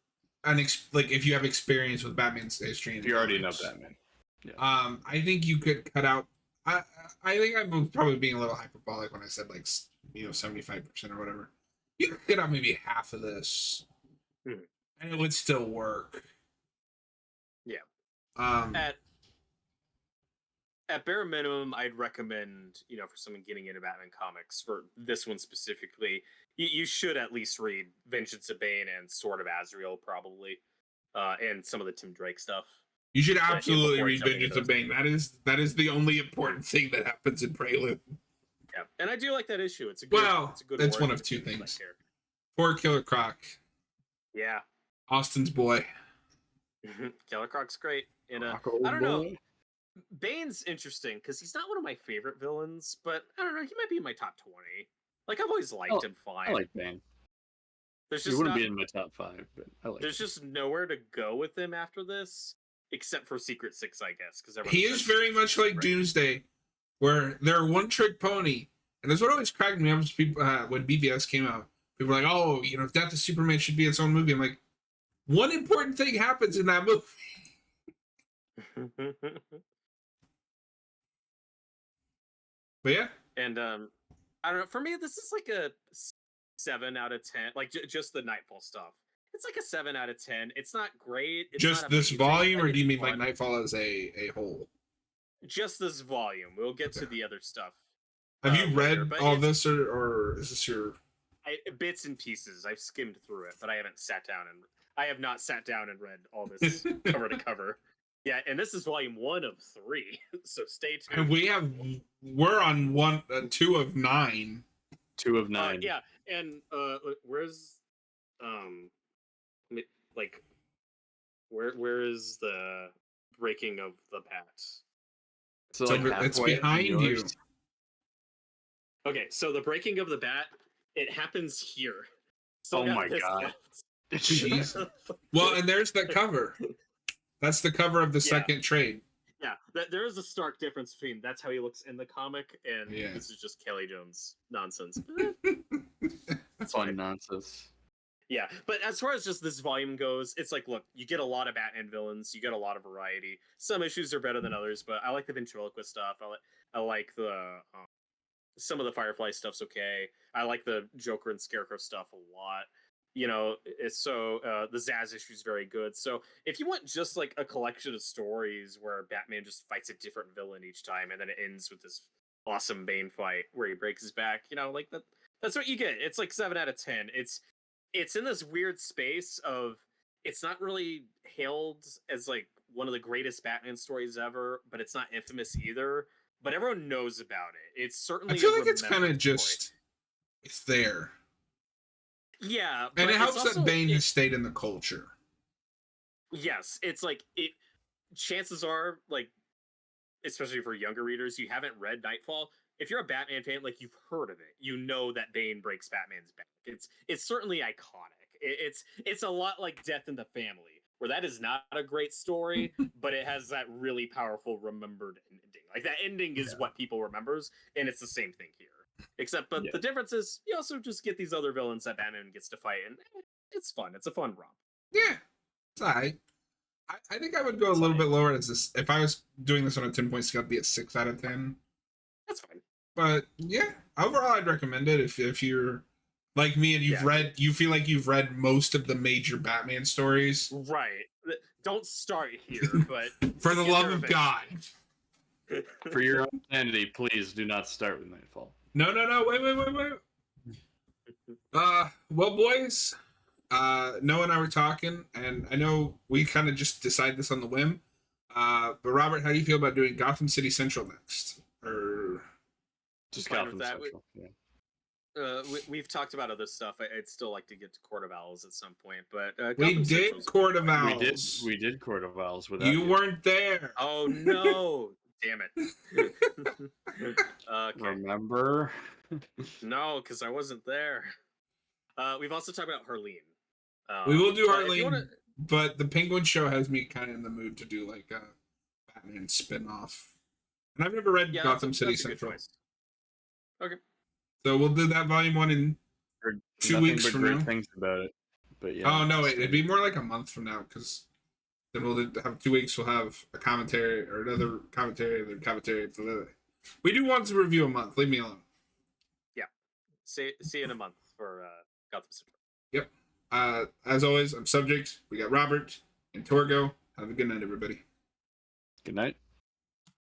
if you have experience with Batman's history. If you already know Batman. Yeah. I think you could cut out. I think I'm probably being a little hyperbolic when I said 75% or whatever. You could cut out maybe half of this, and it would still work. At bare minimum, I'd recommend, for someone getting into Batman comics, for this one specifically, you should at least read Vengeance of Bane and Sword of Azrael, probably, and some of the Tim Drake stuff. You should absolutely before read jumping Vengeance into of those Bane. That is the only important thing that happens in Prelude. Yeah, and I do like that issue. It's a good. It's a good. That's one origin of two for that things. character. Poor Killer Croc, Yeah, Austin's boy. Killer Croc's great. And Rock I old don't know. boy. Bane's interesting because he's not one of my favorite villains, but I don't know. He might be in my top 20. Like, I've always liked him fine. I like Bane. There's He just wouldn't not, be in my top 5, but I like there's him. just nowhere to go with him after this, except for Secret Six, I guess. Because He is very much like Doomsday, where they're a one-trick pony. And that's what always cracked me up was people, when BVS came out. People were like, oh, Death of Superman should be its own movie. I'm like, one important thing happens in that movie. But yeah. And I don't know. For me, this is like a 7 out of 10. Like, just the Knightfall stuff. It's like a 7 out of 10. It's not great. It's just not this amazing. volume, Like, or do you mean fun. like Knightfall as a whole? Just this volume. We'll get to the other stuff. Have you read later, all this, or is this your... bits and pieces? I've skimmed through it, but I haven't sat down and... I have not sat down and read all this cover to cover. Yeah, and this is volume 1 of 3, so stay tuned. And we're on 2 of 9. 2 of 9. Yeah, and where's like where is the breaking of the bat? So like it's behind you. Okay, so the breaking of the bat, it happens here. Oh my god. Jeez. Well, and there's that cover. That's the cover of the second trade. Yeah, there is a stark difference between that's how he looks in the comic, and this is just Kelly Jones nonsense. That's fun nonsense. Yeah, but as far as just this volume goes, it's like, look, you get a lot of Batman villains, you get a lot of variety. Some issues are better than others, but I like the ventriloquist stuff. I like the some of the Firefly stuff's okay. I like the Joker and Scarecrow stuff a lot. The Zaz issue is very good. So if you want just like a collection of stories where Batman just fights a different villain each time, and then it ends with this awesome Bane fight where he breaks his back, like that's what you get. It's like 7 out of 10. It's in this weird space of, it's not really hailed as like one of the greatest Batman stories ever, but it's not infamous either. But everyone knows about it. It's certainly. I feel like it's kind of just, it's there. Yeah, and it helps that Bane has stayed in the culture. Yes, it's like chances are, like, especially for younger readers, you haven't read Knightfall. If you're a Batman fan, like, you've heard of it. You know that Bane breaks Batman's back. It's certainly iconic. It's a lot like Death in the Family, where that is not a great story, but it has that really powerful remembered ending. Like, that ending is what people remembers, and it's the same thing here. Except, but the difference is you also just get these other villains that Batman gets to fight, and it's fun. It's a fun romp. Yeah, it's alright. I think I would go a little bit lower as this. If I was doing this on a 10-point scale, it'd be a 6 out of 10. That's fine. But yeah, overall, I'd recommend it if you're like me and you feel like you've read most of the major Batman stories. Right. Don't start here, but for the love of God. For your own sanity, please do not start with Knightfall. No, wait. Well, boys, Noah and I were talking, and I know we kind of just decided this on the whim. But Robert, how do you feel about doing Gotham City Central next? Or just Gotham Central? We've talked about other stuff. I'd still like to get to Court of Owls at some point, but we did Court of Owls. We did Court of Owls without you. Weren't there. Oh no. Damn it. Okay. Remember? No, because I wasn't there. We've also talked about Harleen. We will do Harleen, but the Penguin Show has me kind of in the mood to do like a Batman spin-off. And I've never read Gotham City Central. Okay. So we'll do that volume 1 in 2 weeks from now. Things about it. But yeah. Oh no, it'd be more like a month from now, because then we'll have 2 weeks. We'll have a commentary or another commentary. We do once a review a month. Leave me alone. Yeah. See you in a month for Gotham Central. Yep. As always, I'm Subject. We got Robert and Torgo. Have a good night, everybody. Good night.